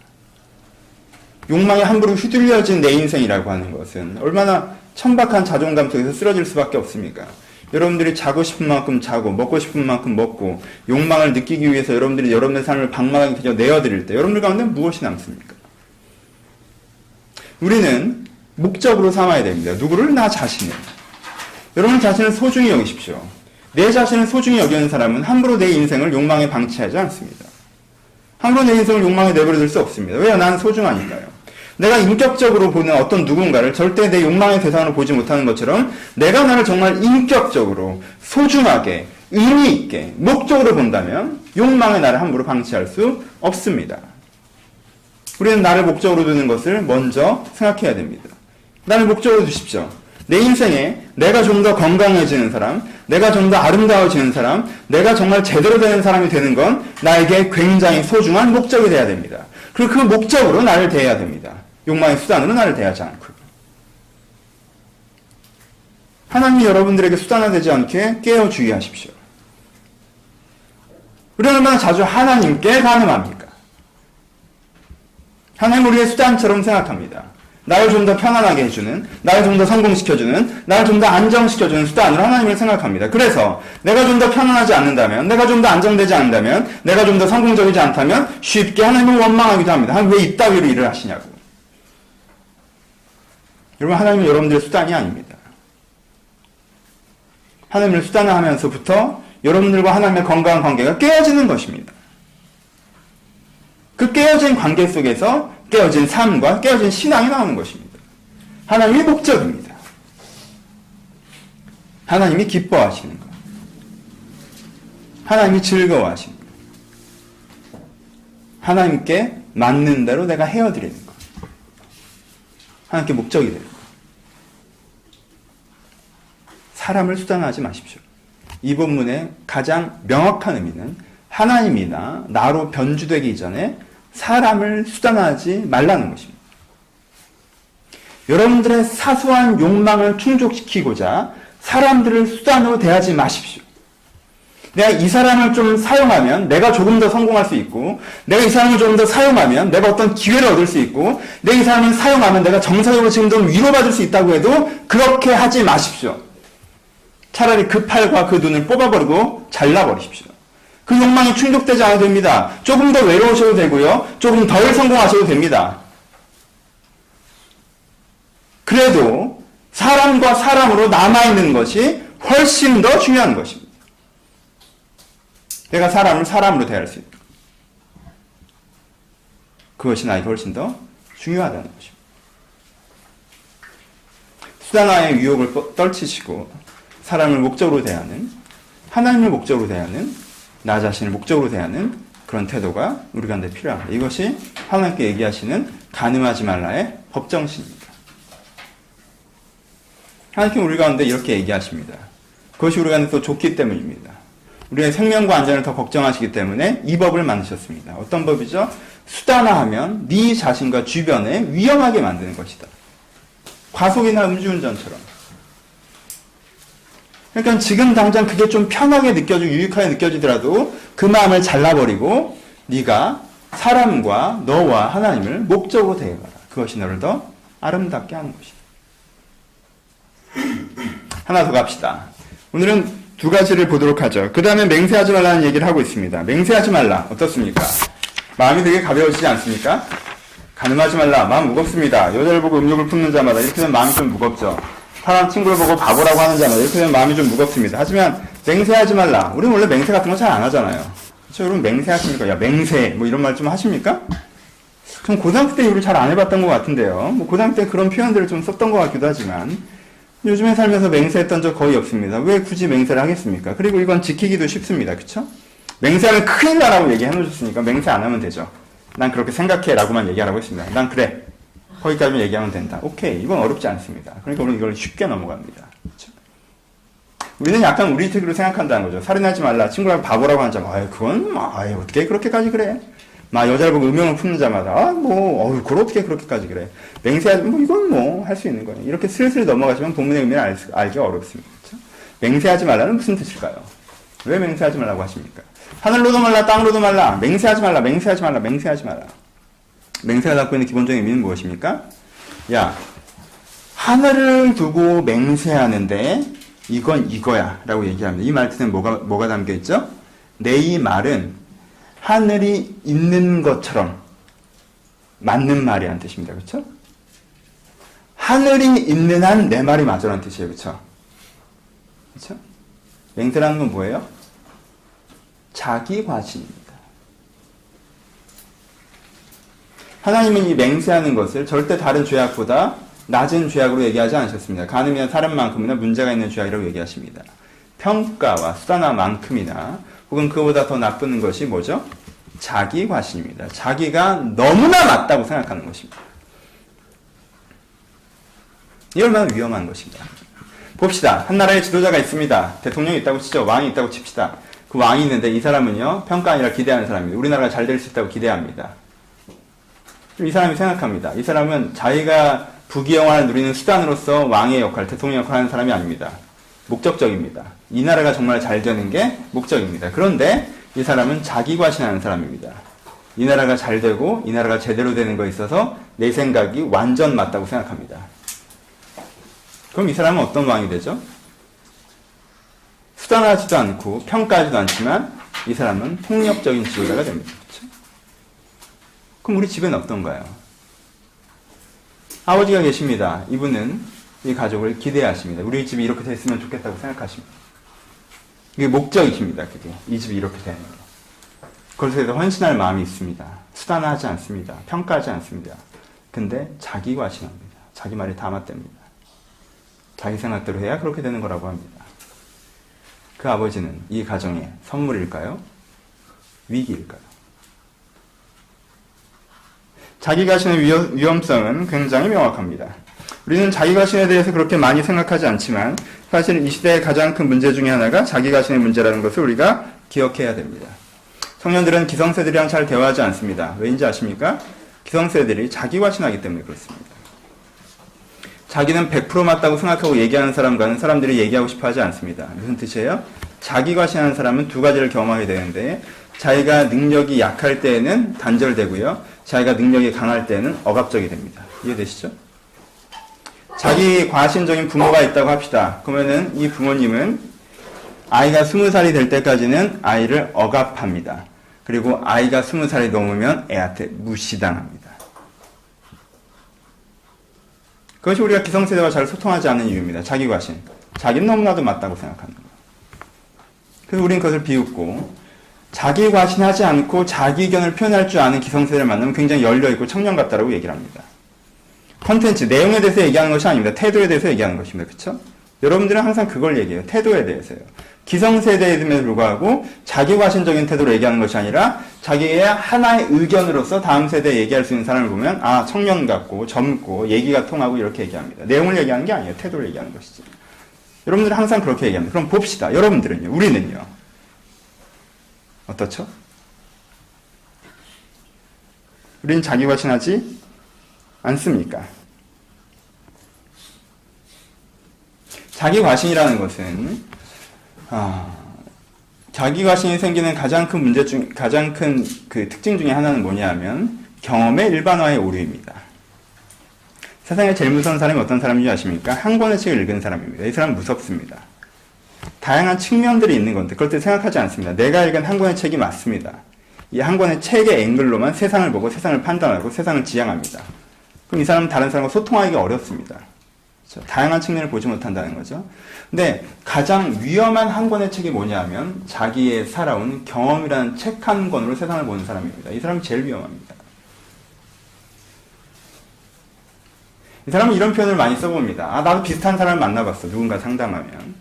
욕망에 함부로 휘둘려진 내 인생이라고 하는 것은 얼마나 천박한 자존감 속에서 쓰러질 수밖에 없습니까? 여러분들이 자고 싶은 만큼 자고 먹고 싶은 만큼 먹고 욕망을 느끼기 위해서 여러분들이 여러분의 삶을 방망하게 그저 내어드릴 때 여러분들 가운데 무엇이 남습니까? 우리는 목적으로 삼아야 됩니다. 누구를? 나 자신을. 여러분 자신을 소중히 여기십시오. 내 자신을 소중히 여기는 사람은 함부로 내 인생을 욕망에 방치하지 않습니다. 함부로 내 인생을 욕망에 내버려둘 수 없습니다. 왜요? 나는 소중하니까요. 내가 인격적으로 보는 어떤 누군가를 절대 내 욕망의 대상으로 보지 못하는 것처럼 내가 나를 정말 인격적으로 소중하게 의미 있게 목적으로 본다면 욕망의 나를 함부로 방치할 수 없습니다. 우리는 나를 목적으로 두는 것을 먼저 생각해야 됩니다. 나를 목적으로 두십시오. 내 인생에 내가 좀 더 건강해지는 사람, 내가 좀 더 아름다워지는 사람, 내가 정말 제대로 되는 사람이 되는 건 나에게 굉장히 소중한 목적이 돼야 됩니다. 그리고 그 목적으로 나를 대해야 됩니다. 욕망의 수단으로 나를 대하지 않고요. 하나님이 여러분들에게 수단화되지 않게 깨어 주의하십시오. 우리는 얼마나 자주 하나님께 간음합니까? 하나님 우리의 수단처럼 생각합니다. 나를 좀 더 편안하게 해주는, 나를 좀 더 성공시켜주는, 나를 좀 더 안정시켜주는 수단으로 하나님을 생각합니다. 그래서 내가 좀 더 편안하지 않는다면, 내가 좀 더 안정되지 않는다면, 내가 좀 더 성공적이지 않다면 쉽게 하나님을 원망하기도 합니다. 하나님 왜 이따위로 일을 하시냐고. 여러분, 하나님은 여러분들의 수단이 아닙니다. 하나님을 수단화하면서부터 여러분들과 하나님의 건강한 관계가 깨어지는 것입니다. 그 깨어진 관계 속에서 깨어진 삶과 깨어진 신앙이 나오는 것입니다. 하나님의 목적입니다. 하나님이 기뻐하시는 것. 하나님이 즐거워하시는 것. 하나님께 맞는 대로 내가 헤어드리는 것. 하나님께 목적이 되는 것. 사람을 수단화하지 마십시오. 이 본문의 가장 명확한 의미는 하나님이나 나로 변주되기 전에 사람을 수단화하지 말라는 것입니다. 여러분들의 사소한 욕망을 충족시키고자 사람들을 수단으로 대하지 마십시오. 내가 이 사람을 좀 사용하면 내가 조금 더 성공할 수 있고, 내가 이 사람을 좀 더 사용하면 내가 어떤 기회를 얻을 수 있고, 내가 이 사람을 사용하면 내가 정서적으로 지금 좀 위로받을 수 있다고 해도 그렇게 하지 마십시오. 차라리 그 팔과 그 눈을 뽑아버리고 잘라버리십시오. 그 욕망이 충족되지 않아도 됩니다. 조금 더 외로우셔도 되고요. 조금 덜 성공하셔도 됩니다. 그래도 사람과 사람으로 남아있는 것이 훨씬 더 중요한 것입니다. 내가 사람을 사람으로 대할 수 있는 것. 그것이 나에게 훨씬 더 중요하다는 것입니다. 수단화의 유혹을 떨치시고 사람을 목적으로 대하는, 하나님을 목적으로 대하는, 나 자신을 목적으로 대하는 그런 태도가 우리 가운데 필요합니다. 이것이 하나님께 얘기하시는 간음하지 말라의 법정신입니다. 하나님께 우리 가운데 이렇게 얘기하십니다. 그것이 우리 가운데 또 좋기 때문입니다. 우리의 생명과 안전을 더 걱정하시기 때문에 이 법을 만드셨습니다. 어떤 법이죠? 수단화하면 네 자신과 주변에 위험하게 만드는 것이다. 과속이나 음주운전처럼. 그러니까 지금 당장 그게 좀 편하게 느껴지고 유익하게 느껴지더라도 그 마음을 잘라버리고 네가 사람과 너와 하나님을 목적으로 대해봐라. 그것이 너를 더 아름답게 하는 것이다. 하나 더 갑시다. 오늘은 두 가지를 보도록 하죠. 그 다음에 맹세하지 말라는 얘기를 하고 있습니다. 맹세하지 말라. 어떻습니까? 마음이 되게 가벼워지지 않습니까? 간음하지 말라. 마음 무겁습니다. 여자를 보고 음욕을 품는 자마다 이렇게 되면 마음이 좀 무겁죠. 사람 친구를 보고 바보라고 하는 자마다 이렇게 되면 마음이 좀 무겁습니다. 하지만 맹세하지 말라. 우리는 원래 맹세 같은 거 잘 안 하잖아요. 그렇죠? 여러분 맹세하십니까? 야 맹세 뭐 이런 말 좀 하십니까? 전 고등학교 때 이걸 잘 안 해봤던 것 같은데요. 뭐 고등학교 때 그런 표현들을 좀 썼던 것 같기도 하지만 요즘에 살면서 맹세했던 적 거의 없습니다. 왜 굳이 맹세를 하겠습니까? 그리고 이건 지키기도 쉽습니다. 그렇죠? 맹세하면 큰일 나라고 얘기해 놓으셨으니까 맹세 안 하면 되죠. 난 그렇게 생각해 라고만 얘기하라고 했습니다. 난 그래. 거기까지만 얘기하면 된다. 오케이. 이건 어렵지 않습니다. 그러니까 우리는 이걸 쉽게 넘어갑니다. 그렇죠? 우리는 약간 우리 특유로 생각한다는 거죠. 살인하지 말라. 친구랑 바보라고 하는 자마. 그건 어떻게 그렇게까지 그래? 여자를 보고 음욕을 품는 자마다 그걸 어떻게 그렇게까지 그래? 맹세하지 이건 할 수 있는 거예요. 이렇게 슬슬 넘어가시면 본문의 의미를 알기가 어렵습니다. 그렇죠? 맹세하지 말라는 무슨 뜻일까요? 왜 맹세하지 말라고 하십니까? 하늘로도 말라, 땅으로도 말라. 맹세하지 말라, 맹세하지 말라, 맹세하지 말라. 맹세가 갖고 있는 기본적인 의미는 무엇입니까? 야, 하늘을 두고 맹세하는데 이건 이거야 라고 얘기합니다. 이 말투는 뭐가 담겨 있죠? 내 이 말은 하늘이 있는 것처럼 맞는 말이라는 뜻입니다. 그렇죠? 하늘이 있는 한 내 말이 맞으라는 뜻이에요. 그렇죠? 그렇죠? 맹세라는 건 뭐예요? 자기 과신입니다. 하나님은 이 맹세하는 것을 절대 다른 죄악보다 낮은 죄악으로 얘기하지 않으셨습니다. 간음이나 살인만큼이나 문제가 있는 죄악이라고 얘기하십니다. 평가와 수단화만큼이나 혹은 그보다 더 나쁜 것이 뭐죠? 자기 과신입니다. 자기가 너무나 맞다고 생각하는 것입니다. 이 얼마나 위험한 것입니다. 봅시다. 한 나라의 지도자가 있습니다. 대통령이 있다고 치죠. 왕이 있다고 칩시다. 그 왕이 있는데 이 사람은요, 평가 아니라 기대하는 사람입니다. 우리나라가 잘 될 수 있다고 기대합니다. 이 사람이 생각합니다. 이 사람은 자기가 부귀영화를 누리는 수단으로서 왕의 역할, 대통령 역할을 하는 사람이 아닙니다. 목적적입니다. 이 나라가 정말 잘 되는 게 목적입니다. 그런데 이 사람은 자기 과신하는 사람입니다. 이 나라가 잘 되고 이 나라가 제대로 되는 거에 있어서 내 생각이 완전 맞다고 생각합니다. 그럼 이 사람은 어떤 왕이 되죠? 수단하지도 않고 평가하지도 않지만 이 사람은 폭력적인 지도자가 됩니다. 그렇죠? 그럼 우리 집은 어떤가요? 아버지가 계십니다. 이분은 이 가족을 기대하십니다. 우리 집이 이렇게 됐으면 좋겠다고 생각하십니다. 이게 목적이십니다. 그게 이 집이 이렇게 되는 거. 그것에 대해서 헌신할 마음이 있습니다. 수단하지 않습니다. 평가하지 않습니다. 근데 자기 과신합니다. 자기 말이 다 맞답니다. 자기 생각대로 해야 그렇게 되는 거라고 합니다. 그 아버지는 이 가정의 선물일까요? 위기일까요? 자기 과신의 위험성은 굉장히 명확합니다. 우리는 자기 과신에 대해서 그렇게 많이 생각하지 않지만 사실 이 시대의 가장 큰 문제 중에 하나가 자기 과신의 문제라는 것을 우리가 기억해야 됩니다. 청년들은 기성세대들이랑 잘 대화하지 않습니다. 왜인지 아십니까? 기성세대들이 자기 과신하기 때문에 그렇습니다. 자기는 100% 맞다고 생각하고 얘기하는 사람과는 사람들이 얘기하고 싶어 하지 않습니다. 무슨 뜻이에요? 자기 과신하는 사람은 두 가지를 경험하게 되는데 자기가 능력이 약할 때에는 단절되고요. 자기가 능력이 강할 때에는 억압적이 됩니다. 이해되시죠? 자기 과신적인 부모가 있다고 합시다. 그러면은 이 부모님은 아이가 20살이 될 때까지는 아이를 억압합니다. 그리고 아이가 20살이 넘으면 애한테 무시당합니다. 그것이 우리가 기성세대와 잘 소통하지 않는 이유입니다. 자기 과신. 자기는 너무나도 맞다고 생각하는 거예요. 그래서 우리는 그것을 비웃고 자기 과신하지 않고 자기 의견을 표현할 줄 아는 기성세대를 만나면 굉장히 열려있고 청년 같다라고 얘기를 합니다. 컨텐츠, 내용에 대해서 얘기하는 것이 아닙니다. 태도에 대해서 얘기하는 것입니다. 그렇죠? 여러분들은 항상 그걸 얘기해요. 태도에 대해서요. 기성세대임에도 불구하고 자기 과신적인 태도로 얘기하는 것이 아니라 자기의 하나의 의견으로서 다음 세대에 얘기할 수 있는 사람을 보면 아, 청년 같고 젊고 얘기가 통하고 이렇게 얘기합니다. 내용을 얘기하는 게 아니에요. 태도를 얘기하는 것이지. 여러분들은 항상 그렇게 얘기합니다. 그럼 봅시다. 여러분들은요. 우리는요. 어떻죠? 우리는 자기 과신하지 않습니까? 자기 과신이라는 것은 자기 과신이 생기는 가장 큰 문제 가장 큰 그 특징 중에 하나는 뭐냐면 경험의 일반화의 오류입니다. 세상에 제일 무서운 사람이 어떤 사람인지 아십니까? 한 권의 책을 읽은 사람입니다. 이 사람은 무섭습니다. 다양한 측면들이 있는 건데 그럴 때 생각하지 않습니다. 내가 읽은 한 권의 책이 맞습니다. 이 한 권의 책의 앵글로만 세상을 보고 세상을 판단하고 세상을 지향합니다. 그럼 이 사람은 다른 사람과 소통하기가 어렵습니다. 그렇죠? 다양한 측면을 보지 못한다는 거죠. 근데 가장 위험한 한 권의 책이 뭐냐면 자기의 살아온 경험이라는 책 한 권으로 세상을 보는 사람입니다. 이 사람이 제일 위험합니다. 이 사람은 이런 표현을 많이 써봅니다. 아, 나도 비슷한 사람을 만나봤어. 누군가 상담하면.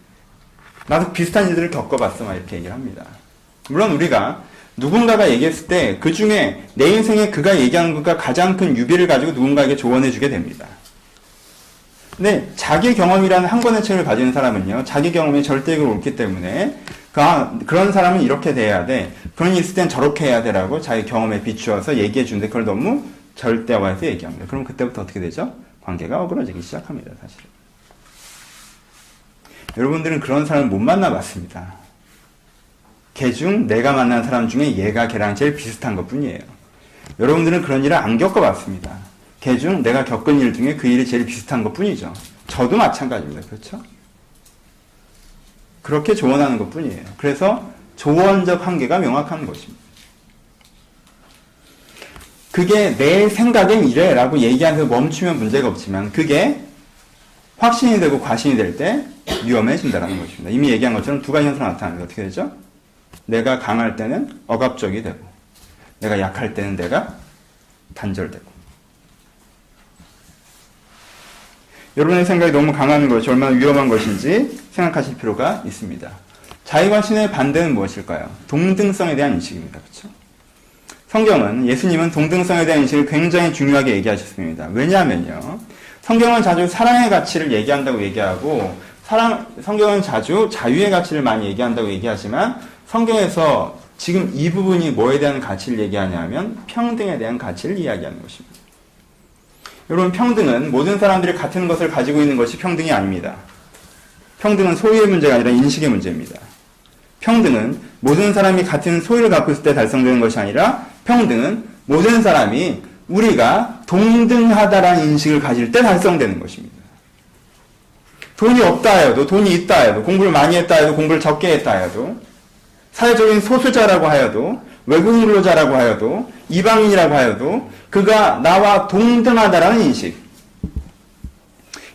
나도 비슷한 일들을 겪어봤어. 막 이렇게 얘기를 합니다. 물론 우리가 누군가가 얘기했을 때 그 중에 내 인생에 그가 얘기하는 것과 가장 큰 유비를 가지고 누군가에게 조언해주게 됩니다. 근데 자기 경험이라는 한 권의 책을 가진 사람은요, 자기 경험이 절대적으로 옳기 때문에 그런 사람은 이렇게 돼야 돼. 그런 일 있을 땐 저렇게 해야 되라고 자기 경험에 비추어서 얘기해 주는데 그걸 너무 절대화해서 얘기합니다. 그럼 그때부터 어떻게 되죠? 관계가 어그러지기 시작합니다. 사실은. 여러분들은 그런 사람을 못 만나봤습니다. 걔 중 내가 만난 사람 중에 얘가 걔랑 제일 비슷한 것 뿐이에요. 여러분들은 그런 일을 안 겪어봤습니다. 걔 중 내가 겪은 일 중에 그 일이 제일 비슷한 것 뿐이죠. 저도 마찬가지입니다. 그렇죠? 그렇게 조언하는 것 뿐이에요. 그래서 조언적 한계가 명확한 것입니다. 그게 내 생각엔 이래 라고 얘기하면서 멈추면 문제가 없지만 그게 확신이 되고 과신이 될 때 위험해진다는 것입니다. 이미 얘기한 것처럼 두 가지 현상이 나타납니다. 어떻게 되죠? 내가 강할 때는 억압적이 되고 내가 약할 때는 내가 단절되고 여러분의 생각이 너무 강한 것이 얼마나 위험한 것인지 생각하실 필요가 있습니다. 자기과신의 반대는 무엇일까요? 동등성에 대한 인식입니다. 그렇죠? 성경은 예수님은 동등성에 대한 인식을 굉장히 중요하게 얘기하셨습니다. 왜냐하면요. 성경은 자주 사랑의 가치를 얘기한다고 얘기하고 성경은 자주 자유의 가치를 많이 얘기한다고 얘기하지만 성경에서 지금 이 부분이 뭐에 대한 가치를 얘기하냐면 평등에 대한 가치를 이야기하는 것입니다. 여러분, 평등은 모든 사람들이 같은 것을 가지고 있는 것이 평등이 아닙니다. 평등은 소유의 문제가 아니라 인식의 문제입니다. 평등은 모든 사람이 같은 소유를 갖고 있을 때 달성되는 것이 아니라 평등은 모든 사람이 우리가 동등하다라는 인식을 가질 때 달성되는 것입니다. 돈이 없다 해도, 돈이 있다 해도, 공부를 많이 했다 해도, 공부를 적게 했다 해도, 사회적인 소수자라고 하여도, 외국인 근로자라고 하여도, 이방인이라고 하여도 그가 나와 동등하다라는 인식,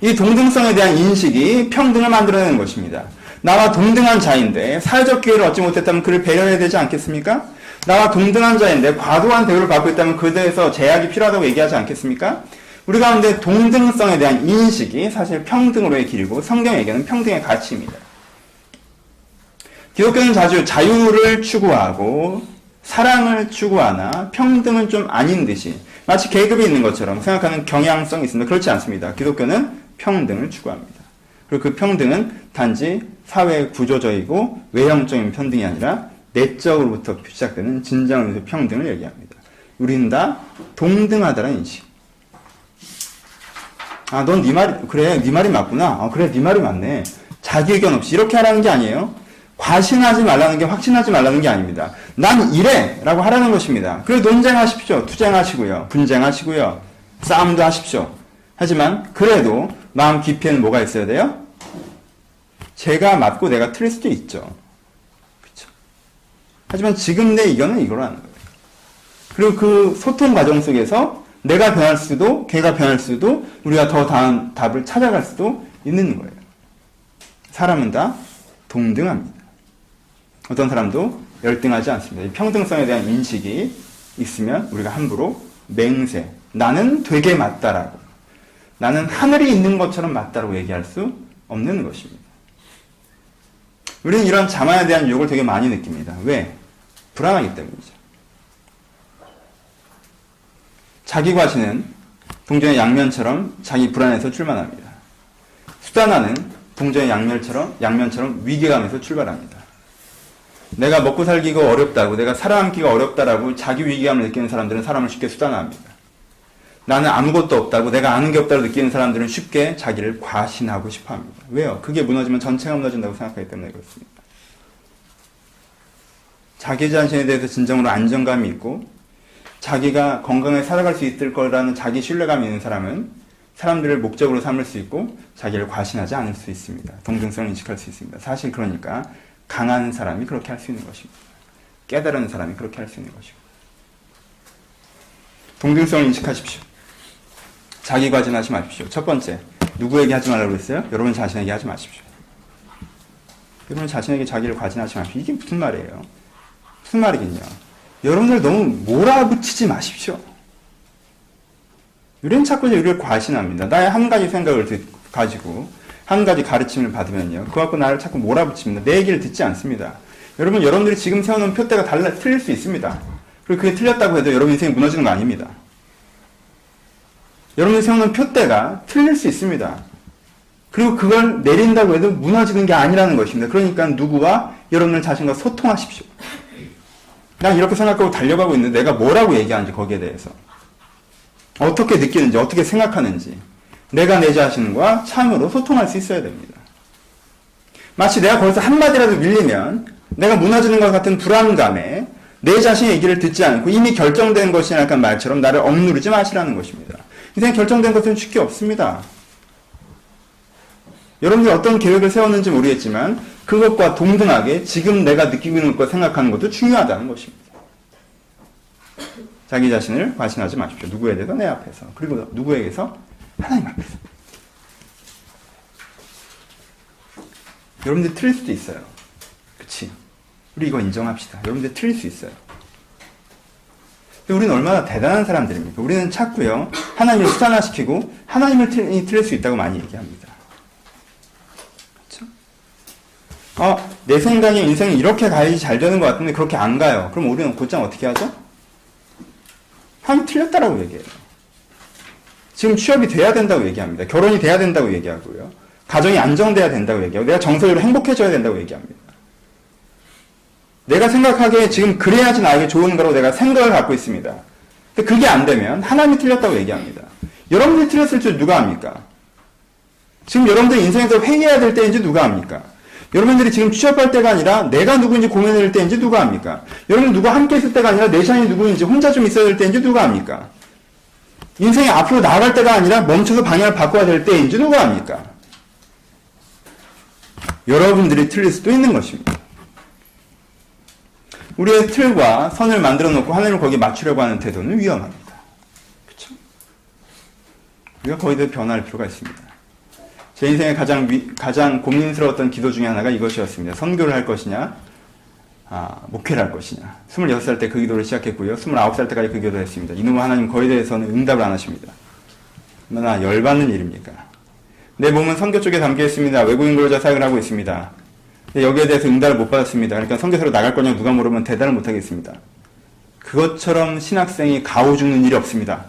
이 동등성에 대한 인식이 평등을 만들어내는 것입니다. 나와 동등한 자인데 사회적 기회를 얻지 못했다면 그를 배려해야 되지 않겠습니까? 나와 동등한 자인데 과도한 대우를 받고 있다면 그에 대해서 제약이 필요하다고 얘기하지 않겠습니까? 우리 가운데 동등성에 대한 인식이 사실 평등으로의 길이고 성경에게는 평등의 가치입니다. 기독교는 자주 자유를 추구하고 사랑을 추구하나 평등은 좀 아닌 듯이 마치 계급이 있는 것처럼 생각하는 경향성이 있습니다. 그렇지 않습니다. 기독교는 평등을 추구합니다. 그리고 그 평등은 단지 사회 구조적이고 외형적인 평등이 아니라 내적으로부터 시작되는 진정한 평등을 얘기합니다. 우리는 다 동등하다는 인식. 아, 넌 네 말이, 그래, 네 말이 맞구나. 아, 그래, 네 말이 맞네. 자기 의견 없이 이렇게 하라는 게 아니에요. 과신하지 말라는 게, 확신하지 말라는 게 아닙니다. 난 이래! 라고 하라는 것입니다. 그리고 논쟁하십시오. 투쟁하시고요. 분쟁하시고요. 싸움도 하십시오. 하지만 그래도 마음 깊이에는 뭐가 있어야 돼요? 제가 맞고 내가 틀릴 수도 있죠. 그렇죠? 하지만 지금 내 의견은 이거라는 거예요. 그리고 그 소통 과정 속에서 내가 변할 수도, 걔가 변할 수도, 우리가 더 나은 답을 찾아갈 수도 있는 거예요. 사람은 다 동등합니다. 어떤 사람도 열등하지 않습니다. 이 평등성에 대한 인식이 있으면 우리가 함부로 맹세, 나는 되게 맞다라고, 나는 하늘이 있는 것처럼 맞다라고 얘기할 수 없는 것입니다. 우리는 이런 자만에 대한 유혹을 되게 많이 느낍니다. 왜? 불안하기 때문이죠. 자기 과신은 동전의 양면처럼 자기 불안에서 출발합니다. 수단화는 동전의 양면처럼 위기감에서 출발합니다. 내가 먹고 살기가 어렵다고, 내가 살아남기가 어렵다라고 자기 위기감을 느끼는 사람들은 사람을 쉽게 수단화합니다. 나는 아무것도 없다고, 내가 아는 게 없다고 느끼는 사람들은 쉽게 자기를 과신하고 싶어 합니다. 왜요? 그게 무너지면 전체가 무너진다고 생각하기 때문에 그렇습니다. 자기 자신에 대해서 진정으로 안정감이 있고, 자기가 건강하게 살아갈 수 있을 거라는 자기 신뢰감이 있는 사람은 사람들을 목적으로 삼을 수 있고, 자기를 과신하지 않을 수 있습니다. 동등성을 인식할 수 있습니다. 사실 그러니까 강한 사람이 그렇게 할 수 있는 것입니다. 깨달은 사람이 그렇게 할 수 있는 것이고. 동등성을 인식하십시오. 자기 과신하지 마십시오. 첫 번째, 누구에게 하지 말라고 했어요? 여러분 자신에게 하지 마십시오. 여러분 자신에게 자기를 과신하지 마십시오. 이게 무슨 말이에요? 무슨 말이겠냐? 여러분들 너무 몰아붙이지 마십시오. 우리는 자꾸 우리를 과신합니다. 나의 한 가지 생각을 가지고 한 가지 가르침을 받으면요, 그거 갖고 나를 자꾸 몰아붙입니다. 내 얘기를 듣지 않습니다. 여러분들이 지금 세워놓은 표대가 틀릴 수 있습니다. 그리고 그게 틀렸다고 해도 여러분 인생이 무너지는 거 아닙니다. 여러분이 세워놓은 표대가 틀릴 수 있습니다. 그리고 그걸 내린다고 해도 무너지는 게 아니라는 것입니다. 그러니까 누구와 여러분들 자신과 소통하십시오. 난 이렇게 생각하고 달려가고 있는데 내가 뭐라고 얘기하는지, 거기에 대해서 어떻게 느끼는지, 어떻게 생각하는지, 내가 내 자신과 참으로 소통할 수 있어야 됩니다. 마치 내가 거기서 한마디라도 밀리면 내가 무너지는 것 같은 불안감에 내 자신의 얘기를 듣지 않고 이미 결정된 것이나 약간 말처럼 나를 억누르지 마시라는 것입니다. 인생에 결정된 것은 쉽게 없습니다. 여러분들이 어떤 계획을 세웠는지 모르겠지만 그것과 동등하게 지금 내가 느끼고 있는 것과 생각하는 것도 중요하다는 것입니다. 자기 자신을 과신하지 마십시오. 누구에 대해서? 내 앞에서. 그리고 누구에게서? 하나님 앞에서. 여러분들 틀릴 수도 있어요. 그치? 우리 이거 인정합시다. 여러분들 틀릴 수 있어요. 우리는 얼마나 대단한 사람들입니까? 우리는 자꾸요, 하나님을 수단화시키고 하나님을 틀릴 수 있다고 많이 얘기합니다. 그렇죠? 내 생각에 인생이 이렇게 가야지 잘 되는 것 같은데 그렇게 안 가요. 그럼 우리는 곧장 어떻게 하죠? 하나님 틀렸다라고 얘기해요. 지금 취업이 돼야 된다고 얘기합니다. 결혼이 돼야 된다고 얘기하고요. 가정이 안정돼야 된다고 얘기하고, 내가 정서적으로 행복해져야 된다고 얘기합니다. 내가 생각하기에 지금 그래야지 나에게 좋은 거라고 내가 생각을 갖고 있습니다. 근데 그게 안 되면 하나님이 틀렸다고 얘기합니다. 여러분들이 틀렸을 줄 누가 압니까? 지금 여러분들 인생에서 회개해야 될 때인지 누가 압니까? 여러분들이 지금 취업할 때가 아니라 내가 누구인지 고민해야 될 때인지 누가 압니까? 여러분 누가 함께 있을 때가 아니라 내 자신이 누구인지 혼자 좀 있어야 될 때인지 누가 압니까? 인생이 앞으로 나아갈 때가 아니라 멈춰서 방향을 바꿔야 될 때인지 누가 압니까? 여러분들이 틀릴 수도 있는 것입니다. 우리의 틀과 선을 만들어 놓고 하나님을 거기에 맞추려고 하는 태도는 위험합니다. 그렇죠? 우리가 거기에 대해 변화할 필요가 있습니다. 제 인생의 가장 고민스러웠던 기도 중에 하나가 이것이었습니다. 선교를 할 것이냐, 목회를 할 것이냐. 26살 때 그 기도를 시작했고요. 29살 때까지 그 기도를 했습니다. 이놈의 하나님 거기에 대해서는 응답을 안 하십니다. 얼마나 열받는 일입니까? 내 몸은 선교 쪽에 담겨 있습니다. 외국인 근로자 사역을 하고 있습니다. 여기에 대해서 응답을 못 받았습니다. 그러니까 선교사로 나갈 거냐 누가 물으면 대답을 못 하겠습니다. 그것처럼 신학생이 가오 죽는 일이 없습니다.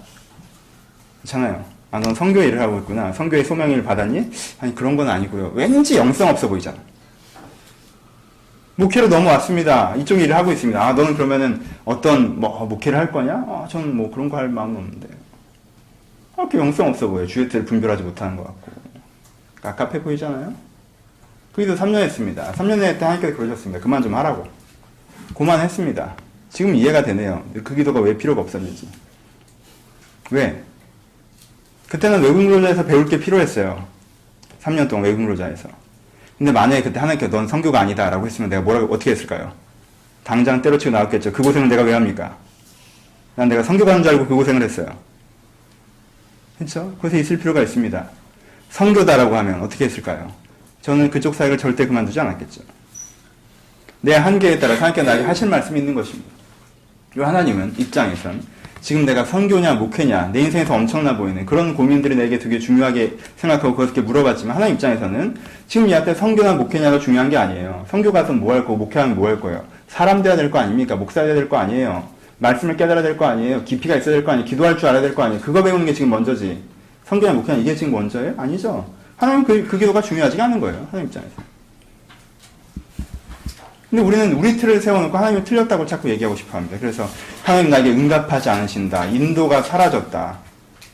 그렇잖아요. 넌 선교 일을 하고 있구나. 선교의 소명을 받았니? 아니 그런 건 아니고요. 왠지 영성 없어 보이잖아. 목회로 넘어왔습니다. 이쪽 일을 하고 있습니다. 너는 그러면은 어떤 목회를 할 거냐? 저는 그런 거 할 마음은 없는데. 이렇게 영성 없어 보여요. 주의 뜻을 분별하지 못하는 것 같고. 깝깝해 보이잖아요. 그 기도 3년 했습니다. 3년 때 하나님께서 그러셨습니다. 그만 좀 하라고. 그만했습니다. 지금 이해가 되네요. 그 기도가 왜 필요가 없었는지. 왜? 그때는 외국인 근로자에서 배울 게 필요했어요. 3년 동안 외국인 근로자에서. 근데 만약에 그때 하나님께서 넌 선교가 아니다 라고 했으면 내가 어떻게 했을까요? 당장 때려치고 나왔겠죠. 그 고생을 내가 왜 합니까? 난 내가 선교 가는 줄 알고 그 고생을 했어요. 그렇죠? 그래서 있을 필요가 있습니다. 선교다라고 하면 어떻게 했을까요? 저는 그쪽 사역을 절대 그만두지 않았겠죠. 내 한계에 따라 하나님께서 나에게 하실 말씀이 있는 것입니다. 이 하나님은 입장에선 지금 내가 선교냐 목회냐 내 인생에서 엄청나 보이는 그런 고민들이 내게 되게 중요하게 생각하고 그렇게 물어봤지만 하나님 입장에서는 지금 이 앞에 선교나 목회냐가 중요한 게 아니에요. 선교 가서 뭐 할 거고 목회하면 뭐 할 거예요. 사람 돼야 될 거 아닙니까? 목사 돼야 될 거 아니에요. 말씀을 깨달아야 될 거 아니에요. 깊이가 있어야 될 거 아니에요. 기도할 줄 알아야 될 거 아니에요. 그거 배우는 게 지금 먼저지. 선교나 목회냐 이게 지금 먼저예요? 아니죠. 하나님은 그 기도가 중요하지가 않은 거예요. 하나님 입장에서. 근데 우리는 우리 틀을 세워놓고 하나님이 틀렸다고 자꾸 얘기하고 싶어 합니다. 그래서 하나님 나에게 응답하지 않으신다. 인도가 사라졌다.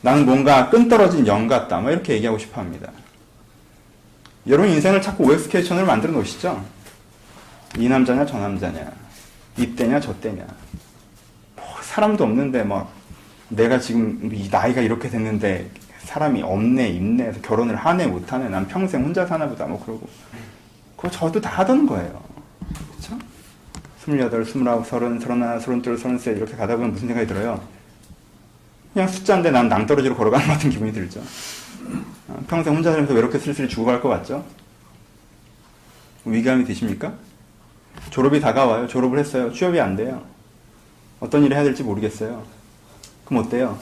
나는 뭔가 끈떨어진 영 같다. 이렇게 얘기하고 싶어 합니다. 여러분 인생을 자꾸 OX 퀘스천으로 만들어 놓으시죠? 이 남자냐 저 남자냐. 이때냐 저때냐. 사람도 없는데 내가 지금 이 나이가 이렇게 됐는데 사람이 없네 있네 해서 결혼을 하네 못하네 난 평생 혼자 사나 보다 그러고 그거 저도 다 하던 거예요. 그쵸? 28, 29, 30, 31, 32, 33 이렇게 가다 보면 무슨 생각이 들어요? 그냥 숫자인데 난 낭떠러지로 걸어가는 것 같은 기분이 들죠. 평생 혼자 살면서 외롭게 슬슬 죽어갈 것 같죠? 위기감이 드십니까? 졸업이 다가와요. 졸업을 했어요. 취업이 안 돼요. 어떤 일을 해야 될지 모르겠어요. 그럼 어때요?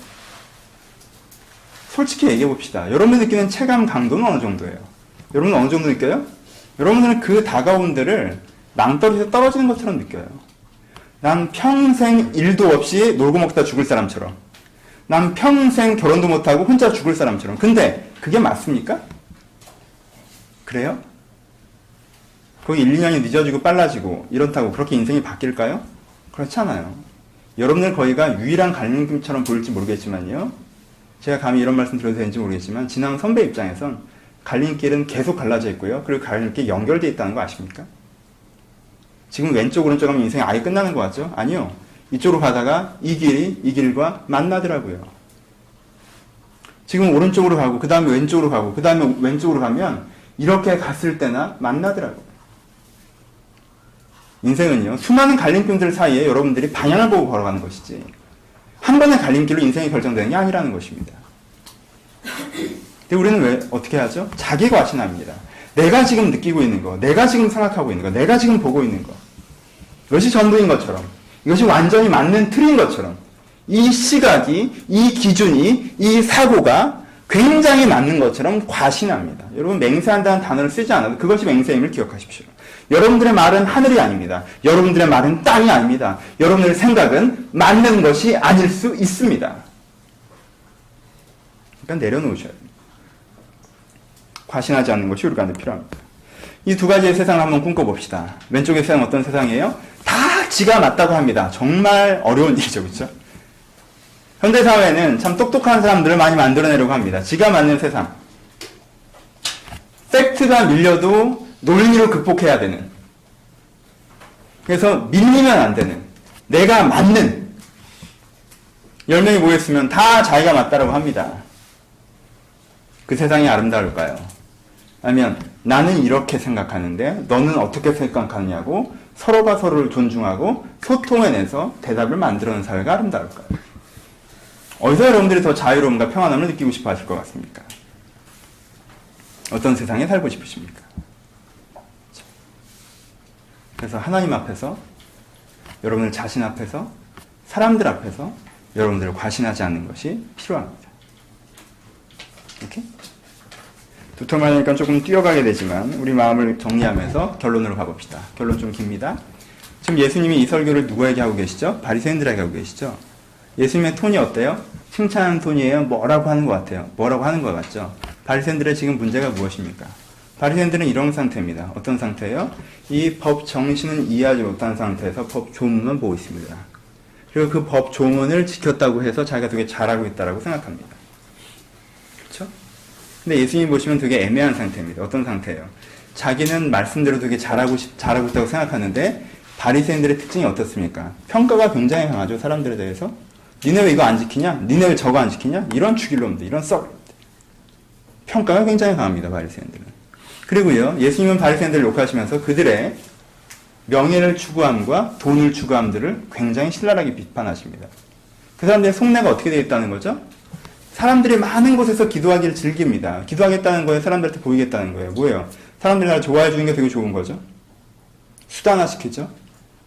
솔직히 얘기해 봅시다. 여러분이 느끼는 체감 강도는 어느 정도예요? 여러분은 어느 정도 느껴요? 여러분들은 그 다가온 데를 낭떠러지에서 떨어지는 것처럼 느껴요. 난 평생 일도 없이 놀고 먹다 죽을 사람처럼. 난 평생 결혼도 못하고 혼자 죽을 사람처럼. 근데 그게 맞습니까? 그래요? 거기 1, 2년이 늦어지고 빨라지고 이렇다고 그렇게 인생이 바뀔까요? 그렇지 않아요. 여러분들 거기가 유일한 갈림길처럼 보일지 모르겠지만요. 제가 감히 이런 말씀 드려도 되는지 모르겠지만 지나온 선배 입장에선 갈림길은 계속 갈라져 있고요. 그리고 갈림길이 연결되어 있다는 거 아십니까? 지금 왼쪽 오른쪽 하면 인생이 아예 끝나는 것 같죠? 아니요. 이쪽으로 가다가 이 길이 이 길과 만나더라고요. 지금 오른쪽으로 가고 그 다음에 왼쪽으로 가고 그 다음에 왼쪽으로 가면 이렇게 갔을 때나 만나더라고요. 인생은요. 수많은 갈림길들 사이에 여러분들이 방향을 보고 걸어가는 것이지 한 번의 갈림길로 인생이 결정되는 게 아니라는 것입니다. 근데 우리는 왜 어떻게 하죠? 자기 과신합니다. 내가 지금 느끼고 있는 거, 내가 지금 생각하고 있는 거, 내가 지금 보고 있는 거 이것이 전부인 것처럼 이것이 완전히 맞는 틀인 것처럼 이 시각이, 이 기준이, 이 사고가 굉장히 맞는 것처럼 과신합니다. 여러분 맹세한다는 단어를 쓰지 않아도 그것이 맹세임을 기억하십시오. 여러분들의 말은 하늘이 아닙니다. 여러분들의 말은 땅이 아닙니다. 여러분들의 생각은 맞는 것이 아닐 수 있습니다. 그러니까 내려놓으셔야 됩니다. 과신하지 않는 것이 우리 가운데 필요합니다. 이 두 가지의 세상을 한번 꿈꿔봅시다. 왼쪽의 세상은 어떤 세상이에요? 다 지가 맞다고 합니다. 정말 어려운 일이죠. 그렇죠? 현대사회는 참 똑똑한 사람들을 많이 만들어내려고 합니다. 지가 맞는 세상. 팩트가 밀려도 논리로 극복해야 되는. 그래서 밀리면 안 되는. 내가 맞는. 10명이 모였으면 다 자기가 맞다라고 합니다. 그 세상이 아름다울까요? 아니면 나는 이렇게 생각하는데 너는 어떻게 생각하느냐고 서로가 서로를 존중하고 소통해내서 대답을 만들어내는 사회가 아름다울까요? 어디서 여러분들이 더 자유로움과 평안함을 느끼고 싶어 하실 것 같습니까? 어떤 세상에 살고 싶으십니까? 그래서 하나님 앞에서, 여러분들 자신 앞에서, 사람들 앞에서 여러분들을 과신하지 않는 것이 필요합니다. 이렇게? 두터만 하니까 조금 뛰어가게 되지만 우리 마음을 정리하면서 결론으로 가봅시다. 결론 좀 깁니다. 지금 예수님이 이 설교를 누구에게 하고 계시죠? 바리새인들에게 하고 계시죠? 예수님의 톤이 어때요? 칭찬하는 톤이에요? 뭐라고 하는 것 같아요? 뭐라고 하는 것 같죠? 바리새인들의 지금 문제가 무엇입니까? 바리새인들은 이런 상태입니다. 어떤 상태예요? 이 법 정신은 이해하지 못한 상태에서 법 조문만 보고 있습니다. 그리고 그 법 조문을 지켰다고 해서 자기가 되게 잘하고 있다고 생각합니다. 그렇죠? 근데 예수님 보시면 되게 애매한 상태입니다. 어떤 상태예요? 자기는 말씀대로 되게 잘하고 있다고 생각하는데 바리새인들의 특징이 어떻습니까? 평가가 굉장히 강하죠. 사람들에 대해서. 니네 왜 이거 안 지키냐? 니네 왜 저거 안 지키냐? 이런 죽일놈들, 이런 썩. 평가가 굉장히 강합니다. 바리새인들은. 그리고요. 예수님은 바리새인들을 욕하시면서 그들의 명예를 추구함과 돈을 추구함들을 굉장히 신랄하게 비판하십니다. 그 사람들의 속내가 어떻게 되어 있다는 거죠? 사람들이 많은 곳에서 기도하기를 즐깁니다. 기도하겠다는 거예요? 사람들한테 보이겠다는 거예요? 뭐예요? 사람들이 나를 좋아해 주는 게 되게 좋은 거죠? 수단화시키죠?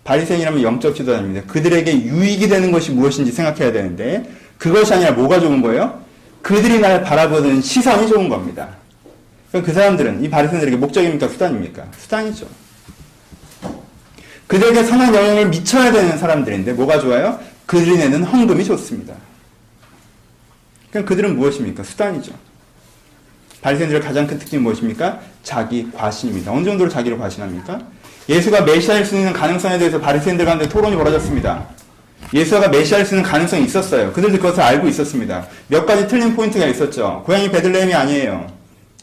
바리새인이라면 영적 지도자입니다. 그들에게 유익이 되는 것이 무엇인지 생각해야 되는데 그것이 아니라 뭐가 좋은 거예요? 그들이 날 바라보는 시선이 좋은 겁니다. 그 사람들은 이 바리새인들에게 목적입니까? 수단입니까? 수단이죠. 그들에게 선한 영향을 미쳐야 되는 사람들인데 뭐가 좋아요? 그들이 내는 헌금이 좋습니다. 그럼 그들은 무엇입니까? 수단이죠. 바리새인들의 가장 큰 특징이 무엇입니까? 자기 과신입니다. 어느 정도로 자기를 과신합니까? 예수가 메시아일 수 있는 가능성에 대해서 바리새인들 가운데 토론이 벌어졌습니다. 예수가 메시아일 수 있는 가능성이 있었어요. 그들도 그것을 알고 있었습니다. 몇 가지 틀린 포인트가 있었죠. 고향이 베들레헴이 아니에요.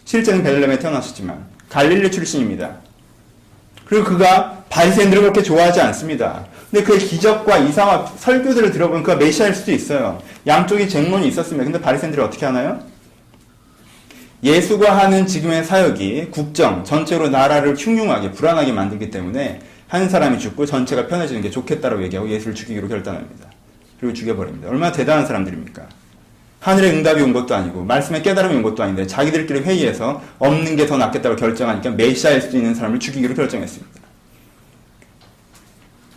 실제는 베들레헴에 태어났었지만 갈릴리 출신입니다. 그리고 그가 바리새인들을 그렇게 좋아하지 않습니다. 근데 그의 기적과 이상화 설교들을 들어보면 그가 메시아일 수도 있어요. 양쪽이 쟁론이 있었습니다. 근데 바리새인들이 어떻게 하나요? 예수가 하는 지금의 사역이 국정, 전체로 나라를 흉흉하게, 불안하게 만들기 때문에 한 사람이 죽고 전체가 편해지는 게 좋겠다고 얘기하고 예수를 죽이기로 결단합니다. 그리고 죽여버립니다. 얼마나 대단한 사람들입니까? 하늘의 응답이 온 것도 아니고 말씀의 깨달음이 온 것도 아닌데 자기들끼리 회의해서 없는 게 더 낫겠다고 결정하니까 메시아일 수도 있는 사람을 죽이기로 결정했습니다.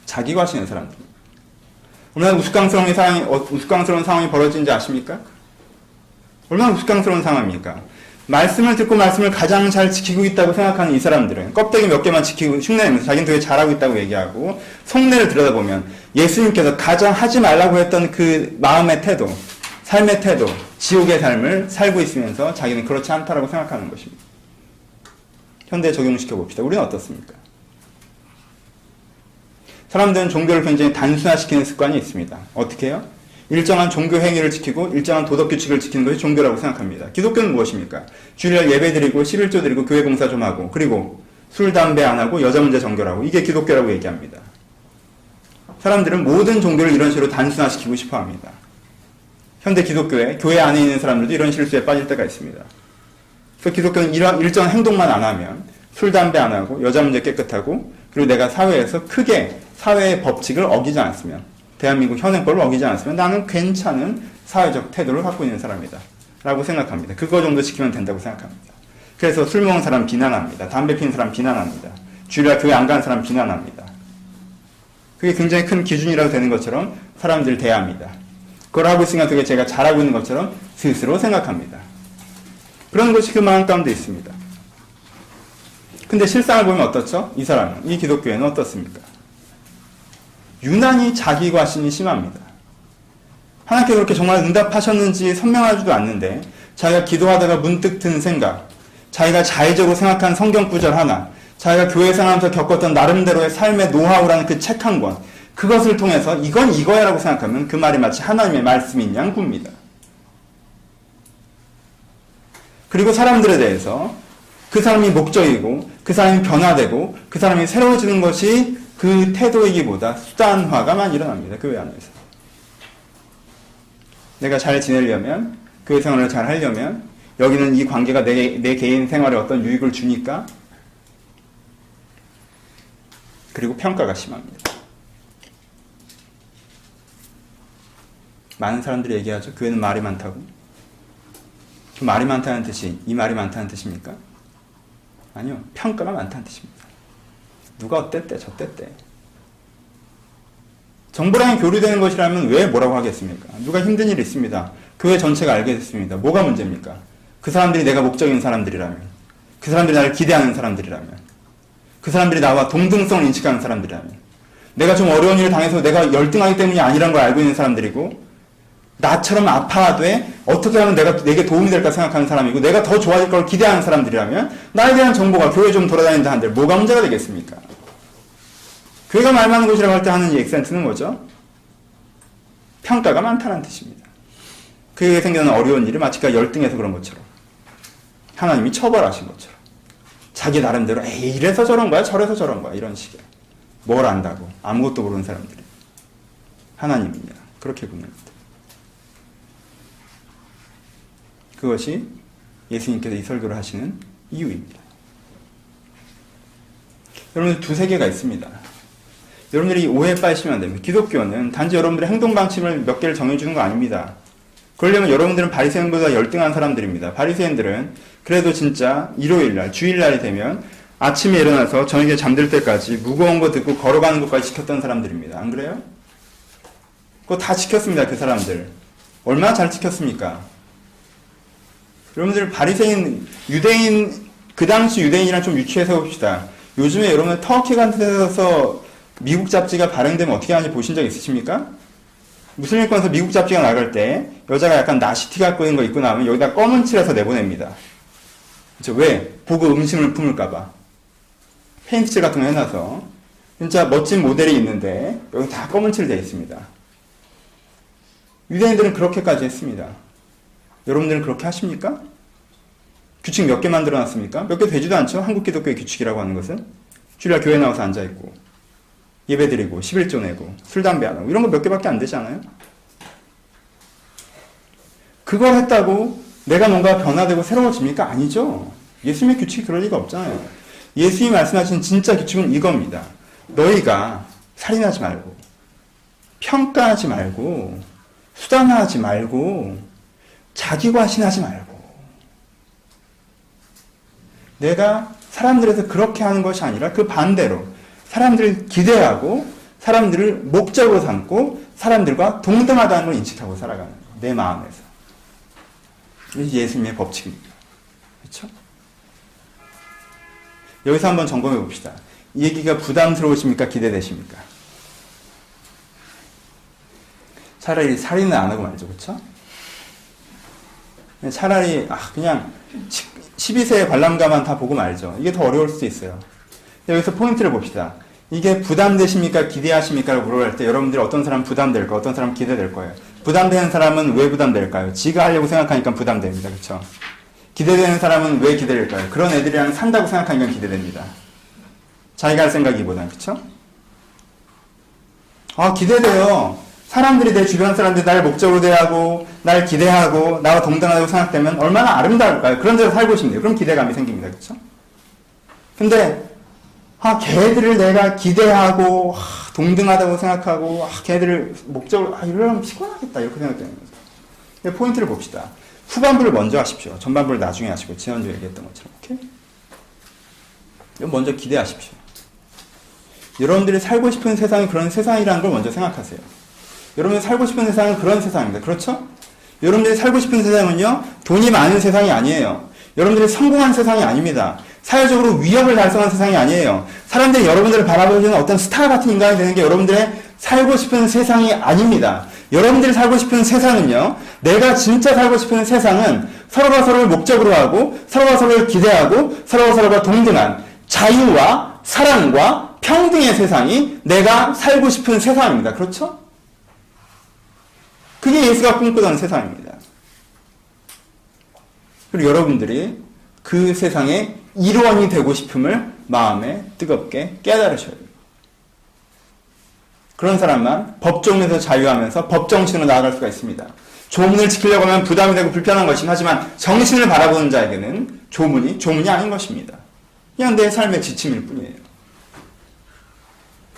자기 과신의 사람들. 얼마나 우스꽝스러운 상황이 벌어진지 아십니까? 얼마나 우스꽝스러운 상황입니까? 말씀을 듣고 말씀을 가장 잘 지키고 있다고 생각하는 이 사람들은 껍데기 몇 개만 지키고 흉내내면서 자기는 되게 잘하고 있다고 얘기하고 속내를 들여다보면 예수님께서 가장 하지 말라고 했던 그 마음의 태도, 삶의 태도, 지옥의 삶을 살고 있으면서 자기는 그렇지 않다라고 생각하는 것입니다. 현대에 적용시켜 봅시다. 우리는 어떻습니까? 사람들은 종교를 굉장히 단순화시키는 습관이 있습니다. 어떻게 해요? 일정한 종교 행위를 지키고 일정한 도덕 규칙을 지키는 것이 종교라고 생각합니다. 기독교는 무엇입니까? 주일날 예배 드리고 11조 드리고 교회 봉사 좀 하고 그리고 술, 담배 안 하고 여자 문제 정결하고 이게 기독교라고 얘기합니다. 사람들은 모든 종교를 이런 식으로 단순화시키고 싶어 합니다. 현대 기독교에 교회 안에 있는 사람들도 이런 실수에 빠질 때가 있습니다. 그래서 기독교는 일정 행동만 안 하면 술, 담배 안 하고 여자 문제 깨끗하고 그리고 내가 사회에서 크게 사회의 법칙을 어기지 않았으면 대한민국 현행법을 어기지 않았으면 나는 괜찮은 사회적 태도를 갖고 있는 사람이다 라고 생각합니다. 그거 정도 지키면 된다고 생각합니다. 그래서 술 먹은 사람 비난합니다. 담배 피는 사람 비난합니다. 주일날 교회 안 가는 사람 비난합니다. 그게 굉장히 큰 기준이라고 되는 것처럼 사람들을 대합니다. 그걸 하고 있으니까 되게 제가 잘하고 있는 것처럼 스스로 생각합니다. 그런 것이 그 마음 가운데 있습니다. 근데 실상을 보면 어떻죠? 이 사람은, 이 기독교회는 어떻습니까? 유난히 자기 과신이 심합니다. 하나님께서 그렇게 정말 응답하셨는지 선명하지도 않는데 자기가 기도하다가 문득 든 생각, 자기가 자의적으로 생각한 성경 구절 하나, 자기가 교회 생활하면서 겪었던 나름대로의 삶의 노하우라는 그 책 한 권, 그것을 통해서 이건 이거야 라고 생각하면 그 말이 마치 하나님의 말씀인 양 굽니다. 그리고 사람들에 대해서 그 사람이 목적이고 그 사람이 변화되고 그 사람이 새로워지는 것이 그 태도이기보다 수단화가 일어납니다. 교회 안에서. 내가 잘 지내려면, 교회 생활을 잘 하려면, 여기는 이 관계가 내 개인 생활에 어떤 유익을 주니까, 그리고 평가가 심합니다. 많은 사람들이 얘기하죠. 교회는 말이 많다고. 그 말이 많다는 뜻이 이 말이 많다는 뜻입니까? 아니요. 평가가 많다는 뜻입니다. 누가 어땠대 저땠대. 정보량이 교류되는 것이라면 왜 뭐라고 하겠습니까? 누가 힘든 일이 있습니다. 교회 전체가 알게 됐습니다. 뭐가 문제입니까? 그 사람들이 내가 목적인 사람들이라면, 그 사람들이 나를 기대하는 사람들이라면, 그 사람들이 나와 동등성을 인식하는 사람들이라면, 내가 좀 어려운 일을 당해서 내가 열등하기 때문이 아니란 걸 알고 있는 사람들이고, 나처럼 아파하되 어떻게 하면 내게 도움이 될까 생각하는 사람이고, 내가 더 좋아질 걸 기대하는 사람들이라면 나에 대한 정보가 교회 좀 돌아다닌다 한들 뭐가 문제가 되겠습니까? 교회가 말 많은 곳이라고 할 때 하는 이 액센트는 뭐죠? 평가가 많다는 뜻입니다. 그에게 생기는 어려운 일이 마치 그가 열등해서 그런 것처럼, 하나님이 처벌하신 것처럼, 자기 나름대로 에이 이래서 저런 거야 저래서 저런 거야 이런 식의 뭘 안다고 아무것도 모르는 사람들이 하나님입니다. 그렇게 보냅니다. 그것이 예수님께서 이 설교를 하시는 이유입니다. 여러분들 두세 개가 있습니다. 여러분들이 오해에 빠지시면 안 됩니다. 기독교는 단지 여러분들의 행동 방침을 몇 개를 정해주는 거 아닙니다. 그러려면 여러분들은 바리새인보다 열등한 사람들입니다. 바리새인들은 그래도 진짜 일요일날, 주일날이 되면 아침에 일어나서 저녁에 잠들 때까지 무거운 거 듣고 걸어가는 것까지 지켰던 사람들입니다. 안 그래요? 그거 다 지켰습니다. 그 사람들. 얼마나 잘 지켰습니까? 여러분들 바리새인, 유대인, 그 당시 유대인이랑 좀 유추해서 봅시다. 요즘에 여러분 터키 같은 데서 미국 잡지가 발행되면 어떻게 하는지 보신 적 있으십니까? 무슬림권에서 미국 잡지가 나갈 때 여자가 약간 나시티 갖고 있는 거 입고 나오면 여기다 검은 칠해서 내보냅니다. 그렇죠? 왜? 보고 음식을 품을까봐. 페인트칠 같은 거 해놔서 진짜 멋진 모델이 있는데 여기 다 검은 칠 되어 있습니다. 유대인들은 그렇게까지 했습니다. 여러분들은 그렇게 하십니까? 규칙 몇 개 만들어놨습니까? 몇 개 되지도 않죠? 한국 기독교의 규칙이라고 하는 것은. 주일날 교회 나와서 앉아있고 예배 드리고 11조 내고 술 담배 안 하고 이런 거 몇 개밖에 안 되지 않아요? 그걸 했다고 내가 뭔가 변화되고 새로워집니까? 아니죠. 예수님의 규칙이 그럴 리가 없잖아요. 예수님이 말씀하신 진짜 규칙은 이겁니다. 너희가 살인하지 말고 평가하지 말고 수단화하지 말고 자기 과신하지 말고 내가 사람들에서 그렇게 하는 것이 아니라 그 반대로 사람들을 기대하고 사람들을 목적으로 삼고 사람들과 동등하다는 걸 인식하고 살아가는 거예요. 내 마음에서. 이게 예수님의 법칙입니다. 그렇죠? 여기서 한번 점검해 봅시다. 이 얘기가 부담스러우십니까? 기대되십니까? 차라리 살인을 안 하고 말죠. 그렇죠? 차라리 그냥 12세의 관람가만 다 보고 말죠. 이게 더 어려울 수도 있어요. 여기서 포인트를 봅시다. 이게 부담되십니까? 기대하십니까? 라고 물어볼 때 여러분들이 어떤 사람은 부담될까? 어떤 사람은 기대될 거예요. 부담되는 사람은 왜 부담될까요? 지가 하려고 생각하니까 부담됩니다. 그렇죠? 기대되는 사람은 왜 기대될까요? 그런 애들이랑 산다고 생각하니까 기대됩니다. 자기가 할 생각이보다는. 그렇죠? 기대돼요. 사람들이 내 주변 사람들이 날 목적으로 대하고 날 기대하고 나와 동등하다고 생각되면 얼마나 아름다울까요? 그런 데서 살고 싶네요. 그럼 기대감이 생깁니다. 그렇죠? 근데 걔들을 내가 기대하고 동등하다고 생각하고 걔들을 목적으로 이러려면 피곤하겠다 이렇게 생각되는 거죠. 포인트를 봅시다. 후반부를 먼저 하십시오. 전반부를 나중에 하시고 지난주에 얘기했던 것처럼. 오케이? 먼저 기대하십시오. 여러분들이 살고 싶은 세상이 그런 세상이라는 걸 먼저 생각하세요. 여러분이 살고 싶은 세상은 그런 세상입니다. 그렇죠? 여러분들이 살고 싶은 세상은요, 돈이 많은 세상이 아니에요. 여러분들이 성공한 세상이 아닙니다. 사회적으로 위협을 달성한 세상이 아니에요. 사람들이 여러분들을 바라보는 어떤 스타 같은 인간이 되는 게 여러분들의 살고 싶은 세상이 아닙니다. 여러분들이 살고 싶은 세상은요, 내가 진짜 살고 싶은 세상은 서로가 서로를 목적으로 하고, 서로가 서로를 기대하고, 서로가 서로가 동등한 자유와 사랑과 평등의 세상이 내가 살고 싶은 세상입니다. 그렇죠? 그게 예수가 꿈꾸던 세상입니다. 그리고 여러분들이 그 세상의 일원이 되고 싶음을 마음에 뜨겁게 깨달으셔야 돼요. 그런 사람만 법조문에서 자유하면서 법정신으로 나아갈 수가 있습니다. 조문을 지키려고 하면 부담이 되고 불편한 것이긴 하지만 정신을 바라보는 자에게는 조문이 아닌 것입니다. 그냥 내 삶의 지침일 뿐이에요.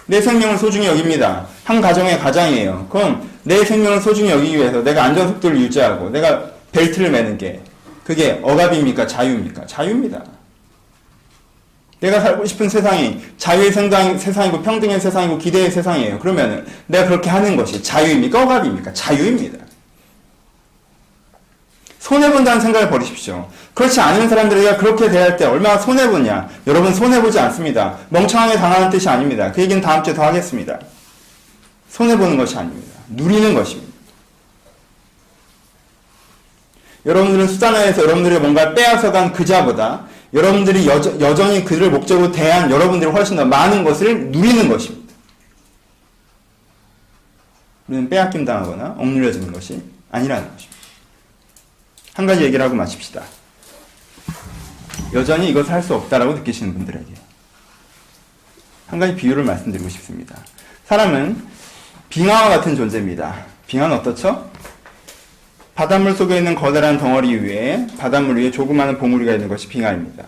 내 생명을 소중히 여깁니다. 한 가정의 가장이에요. 그럼 내 생명을 소중히 여기기 위해서 내가 안전속도를 유지하고 내가 벨트를 매는 게 그게 억압입니까? 자유입니까? 자유입니다. 내가 살고 싶은 세상이 자유의 세상이고 평등의 세상이고 기대의 세상이에요. 그러면 내가 그렇게 하는 것이 자유입니까? 억압입니까? 자유입니다. 손해본다는 생각을 버리십시오. 그렇지 않은 사람들에게 그렇게 대할 때 얼마나 손해보냐. 여러분 손해보지 않습니다. 멍청하게 당하는 뜻이 아닙니다. 그 얘기는 다음 주에 더 하겠습니다. 손해보는 것이 아닙니다. 누리는 것입니다. 여러분들은 수단화해서 여러분들이 뭔가 빼앗아간 그자보다 여러분들이 여전히 그들을 목적으로 대한 여러분들이 훨씬 더 많은 것을 누리는 것입니다. 우리는 빼앗김 당하거나 억눌려지는 것이 아니라는 것입니다. 한 가지 얘기를 하고 마칩시다. 여전히 이것을 할 수 없다라고 느끼시는 분들에게 한 가지 비유를 말씀드리고 싶습니다. 사람은 빙하와 같은 존재입니다. 빙하는 어떻죠? 바닷물 속에 있는 거대한 덩어리 위에 바닷물 위에 조그마한 봉우리가 있는 것이 빙하입니다.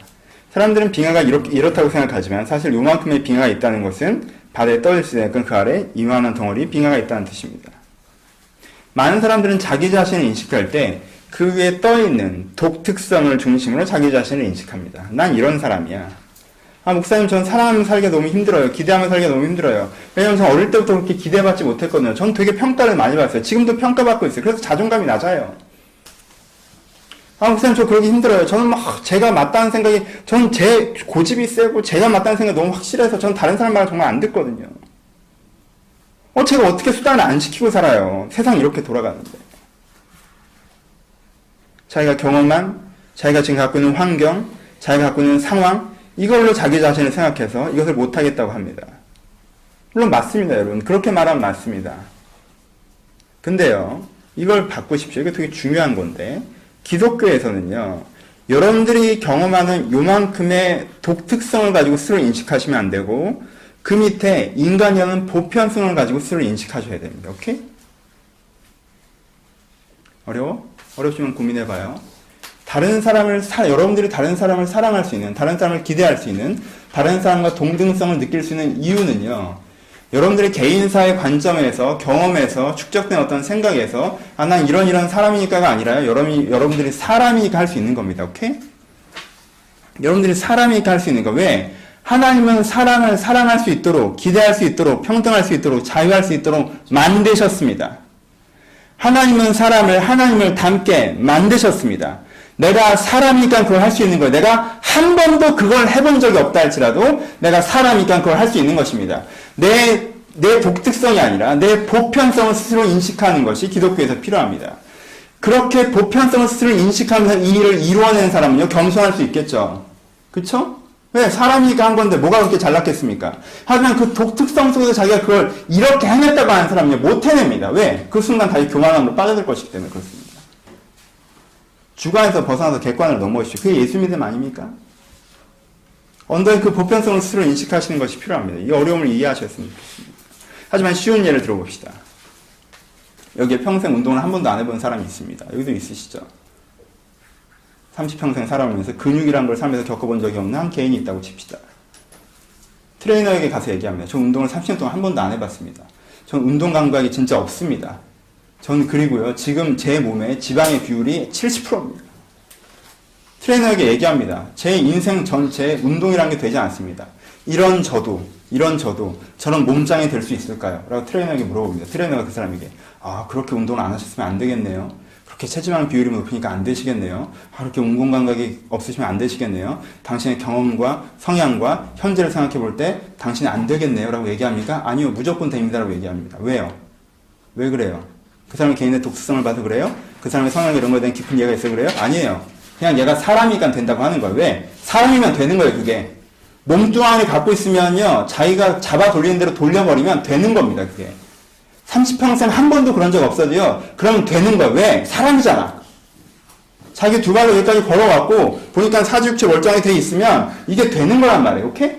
사람들은 빙하가 이렇다고 생각하지만 사실 요만큼의 빙하가 있다는 것은 바다에 떠있을 때 그 아래 이만한 덩어리 빙하가 있다는 뜻입니다. 많은 사람들은 자기 자신을 인식할 때 그 위에 떠있는 독특성을 중심으로 자기 자신을 인식합니다. 난 이런 사람이야. 목사님, 전 사랑하면 살기가 너무 힘들어요. 기대하면 살기가 너무 힘들어요. 왜냐면 전 어릴 때부터 그렇게 기대받지 못했거든요. 전 되게 평가를 많이 받았어요. 지금도 평가받고 있어요. 그래서 자존감이 낮아요. 목사님, 저 그러기 힘들어요. 저는 막 제가 맞다는 생각이, 전 제 고집이 세고 제가 맞다는 생각이 너무 확실해서 전 다른 사람 말을 정말 안 듣거든요. 제가 어떻게 수단을 안 시키고 살아요. 세상이 이렇게 돌아가는데. 자기가 경험한, 자기가 지금 갖고 있는 환경, 자기가 갖고 있는 상황, 이걸로 자기 자신을 생각해서 이것을 못하겠다고 합니다. 물론 맞습니다, 여러분. 그렇게 말하면 맞습니다. 근데요, 이걸 바꾸십시오. 이게 되게 중요한 건데, 기독교에서는요, 여러분들이 경험하는 요만큼의 독특성을 가지고 스스로 인식하시면 안 되고, 그 밑에 인간이라는 보편성을 가지고 스스로 인식하셔야 됩니다. 오케이? 어려워? 어렵지만 고민해봐요. 여러분들이 다른 사람을 사랑할 수 있는, 다른 사람을 기대할 수 있는, 다른 사람과 동등성을 느낄 수 있는 이유는요, 여러분들의 개인사의 관점에서, 경험에서, 축적된 어떤 생각에서, 난 이런 사람이니까가 아니라, 여러분들이 사람이니까 할 수 있는 겁니다. 오케이? 여러분들이 사람이니까 할 수 있는 거. 왜? 하나님은 사람을 사랑할 수 있도록, 기대할 수 있도록, 평등할 수 있도록, 자유할 수 있도록 만드셨습니다. 하나님은 하나님을 닮게 만드셨습니다. 내가 사람이니까 그걸 할 수 있는 거예요. 내가 한 번도 그걸 해본 적이 없다 할지라도 내가 사람이니까 그걸 할 수 있는 것입니다. 내 독특성이 아니라 내 보편성을 스스로 인식하는 것이 기독교에서 필요합니다. 그렇게 보편성을 스스로 인식하면서 이 일을 이루어내는 사람은요, 겸손할 수 있겠죠. 그쵸? 왜? 사람이니까 한 건데 뭐가 그렇게 잘났겠습니까? 하지만 그 독특성 속에서 자기가 그걸 이렇게 해냈다고 하는 사람은요, 못 해냅니다. 왜? 그 순간 다시 교만함으로 빠져들 것이기 때문에 그렇습니다. 주관에서 벗어나서 객관을 넘어오십시오. 그게 예수 믿음 아닙니까? 언더의 그 보편성을 스스로 인식하시는 것이 필요합니다. 이 어려움을 이해하셨으면 좋겠습니다. 하지만 쉬운 예를 들어봅시다. 여기에 평생 운동을 한 번도 안 해본 사람이 있습니다. 여기도 있으시죠? 30평생 살아오면서 근육이란 걸 삶에서 겪어본 적이 없는 한 개인이 있다고 칩시다. 트레이너에게 가서 얘기합니다. 저 운동을 30년 동안 한 번도 안 해봤습니다. 전 운동 감각이 진짜 없습니다. 전 그리고요, 지금 제 몸에 지방의 비율이 70%입니다. 트레이너에게 얘기합니다. 제 인생 전체에 운동이란 게 되지 않습니다. 이런 저도 저런 몸짱이 될 수 있을까요? 라고 트레이너에게 물어봅니다. 트레이너가 그 사람에게, 그렇게 운동을 안 하셨으면 안 되겠네요. 그렇게 체지방 비율이 높으니까 안 되시겠네요. 그렇게 운동 감각이 없으시면 안 되시겠네요. 당신의 경험과 성향과 현재를 생각해 볼 때 당신이 안 되겠네요. 라고 얘기합니까? 아니요. 무조건 됩니다. 라고 얘기합니다. 왜요? 왜 그래요? 그 사람의 개인의 독특성을 봐서 그래요? 그 사람의 성향 이런 거에 대한 깊은 이해가 있어서 그래요? 아니에요. 그냥 얘가 사람이니까 된다고 하는 거예요. 왜? 사람이면 되는 거예요, 그게. 몸뚱아리 갖고 있으면요, 자기가 잡아 돌리는 대로 돌려버리면 되는 겁니다, 그게. 30평생 한 번도 그런 적 없어도요, 그러면 되는 거예요. 왜? 사람이잖아. 자기 두 발로 여기까지 걸어갖고, 보니까 사지육체 멀쩡하게 돼 있으면, 이게 되는 거란 말이에요, 오케이?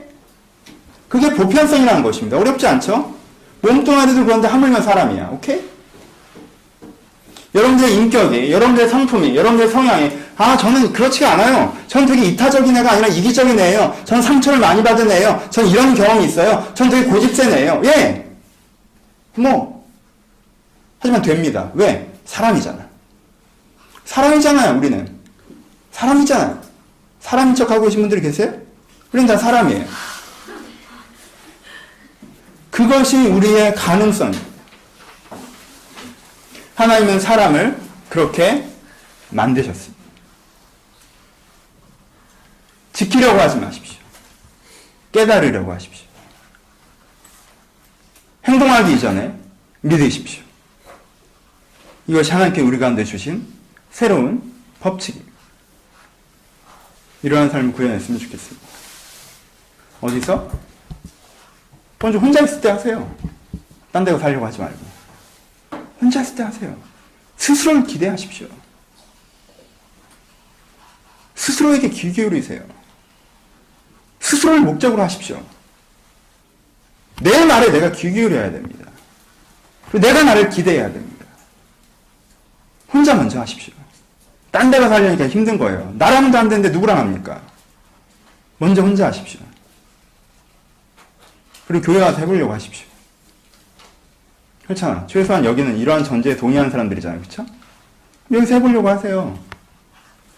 그게 보편성이라는 것입니다. 어렵지 않죠? 몸뚱아리도 그런데 하물며 사람이야, 오케이? 여러분들의 인격이, 여러분들의 성품이, 여러분들의 성향이, 저는 그렇지가 않아요. 저는 되게 이타적인 애가 아니라 이기적인 애예요. 저는 상처를 많이 받은 애예요. 저는 이런 경험이 있어요. 저는 되게 고집센 애예요. 예! 하지만 됩니다. 왜? 사람이잖아. 사람이잖아요, 우리는. 사람이잖아요. 사람인 척 하고 계신 분들이 계세요? 우리는 다 사람이에요. 그것이 우리의 가능성이에요. 하나님은 사람을 그렇게 만드셨습니다. 지키려고 하지 마십시오. 깨달으려고 하십시오. 행동하기 이전에 믿으십시오. 이것이 하나님께 우리 가운데 주신 새로운 법칙입니다. 이러한 삶을 구현했으면 좋겠습니다. 어디서? 먼저 혼자 있을 때 하세요. 딴 데고 살려고 하지 말고. 혼자 있을 때 하세요. 스스로를 기대하십시오. 스스로에게 귀 기울이세요. 스스로를 목적으로 하십시오. 내 말에 내가 귀 기울여야 됩니다. 그리고 내가 나를 기대해야 됩니다. 혼자 먼저 하십시오. 딴 데가 살려니까 힘든 거예요. 나랑도 안 되는데 누구랑 합니까? 먼저 혼자 하십시오. 그리고 교회 와서 해보려고 하십시오. 그렇잖아. 최소한 여기는 이러한 전제에 동의하는 사람들이잖아요. 그렇죠? 여기서 해보려고 하세요.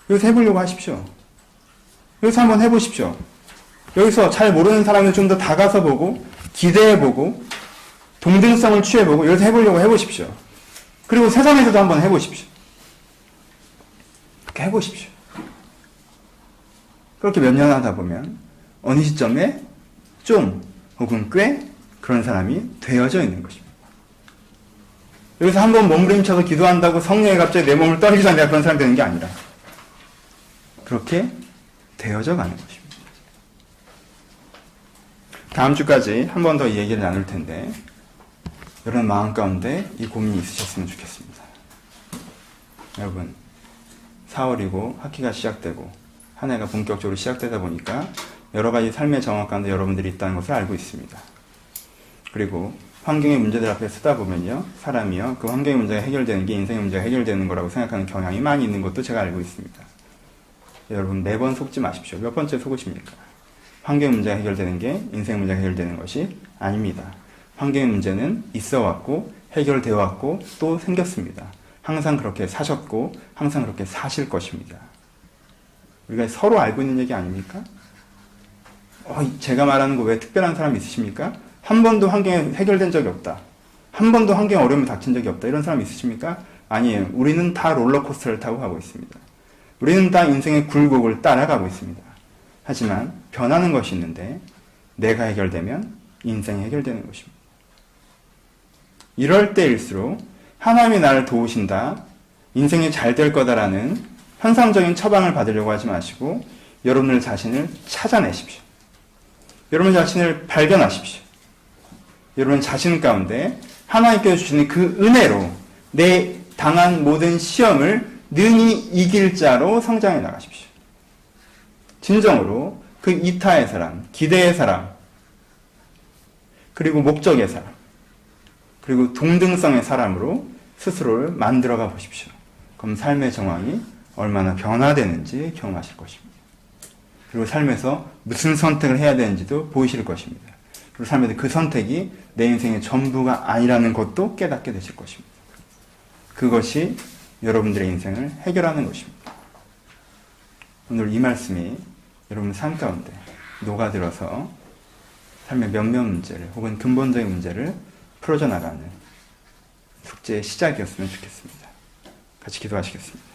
여기서 해보려고 하십시오. 여기서 한번 해보십시오. 여기서 잘 모르는 사람을 좀 더 다가서 보고, 기대해보고, 동등성을 취해보고, 여기서 해보려고 해보십시오. 그리고 세상에서도 한번 해보십시오. 그렇게 해보십시오. 그렇게 몇 년 하다 보면, 어느 시점에 좀, 혹은 꽤 그런 사람이 되어져 있는 것입니다. 여기서 한번 몸부림쳐서 기도한다고 성령이 갑자기 내 몸을 떨기자 내가 그런 사람이 되는 게 아니라 그렇게 되어져 가는 것입니다. 다음 주까지 한 번 더 이 얘기를 나눌 텐데 여러분 마음 가운데 이 고민이 있으셨으면 좋겠습니다. 여러분 4월이고 학기가 시작되고 한 해가 본격적으로 시작되다 보니까 여러 가지 삶의 정황 가운데 여러분들이 있다는 것을 알고 있습니다. 그리고 환경의 문제들 앞에 서다 보면요, 사람이요, 그 환경의 문제가 해결되는 게 인생의 문제가 해결되는 거라고 생각하는 경향이 많이 있는 것도 제가 알고 있습니다. 여러분 매번 속지 마십시오. 몇 번째 속으십니까? 환경의 문제가 해결되는 게 인생의 문제가 해결되는 것이 아닙니다. 환경의 문제는 있어 왔고 해결되어 왔고 또 생겼습니다. 항상 그렇게 사셨고 항상 그렇게 사실 것입니다. 우리가 서로 알고 있는 얘기 아닙니까? 제가 말하는 거 왜 특별한 사람 있으십니까? 한 번도 환경에 해결된 적이 없다. 한 번도 환경에 어려움이 닥친 적이 없다. 이런 사람 있으십니까? 아니에요. 우리는 다 롤러코스터를 타고 가고 있습니다. 우리는 다 인생의 굴곡을 따라가고 있습니다. 하지만 변하는 것이 있는데 내가 해결되면 인생이 해결되는 것입니다. 이럴 때일수록 하나님이 나를 도우신다, 인생이 잘 될 거다라는 현상적인 처방을 받으려고 하지 마시고 여러분들 자신을 찾아내십시오. 여러분 자신을 발견하십시오. 여러분 자신 가운데 하나님께서 주시는 그 은혜로 내 당한 모든 시험을 능히 이길 자로 성장해 나가십시오. 진정으로 그 이타의 사람, 기대의 사람, 그리고 목적의 사람, 그리고 동등성의 사람으로 스스로를 만들어가 보십시오. 그럼 삶의 정황이 얼마나 변화되는지 경험하실 것입니다. 그리고 삶에서 무슨 선택을 해야 되는지도 보이실 것입니다. 그리고 삶에서 그 선택이 내 인생의 전부가 아니라는 것도 깨닫게 되실 것입니다. 그것이 여러분들의 인생을 해결하는 것입니다. 오늘 이 말씀이 여러분 삶 가운데 녹아들어서 삶의 몇몇 문제를 혹은 근본적인 문제를 풀어져 나가는 숙제의 시작이었으면 좋겠습니다. 같이 기도하시겠습니다.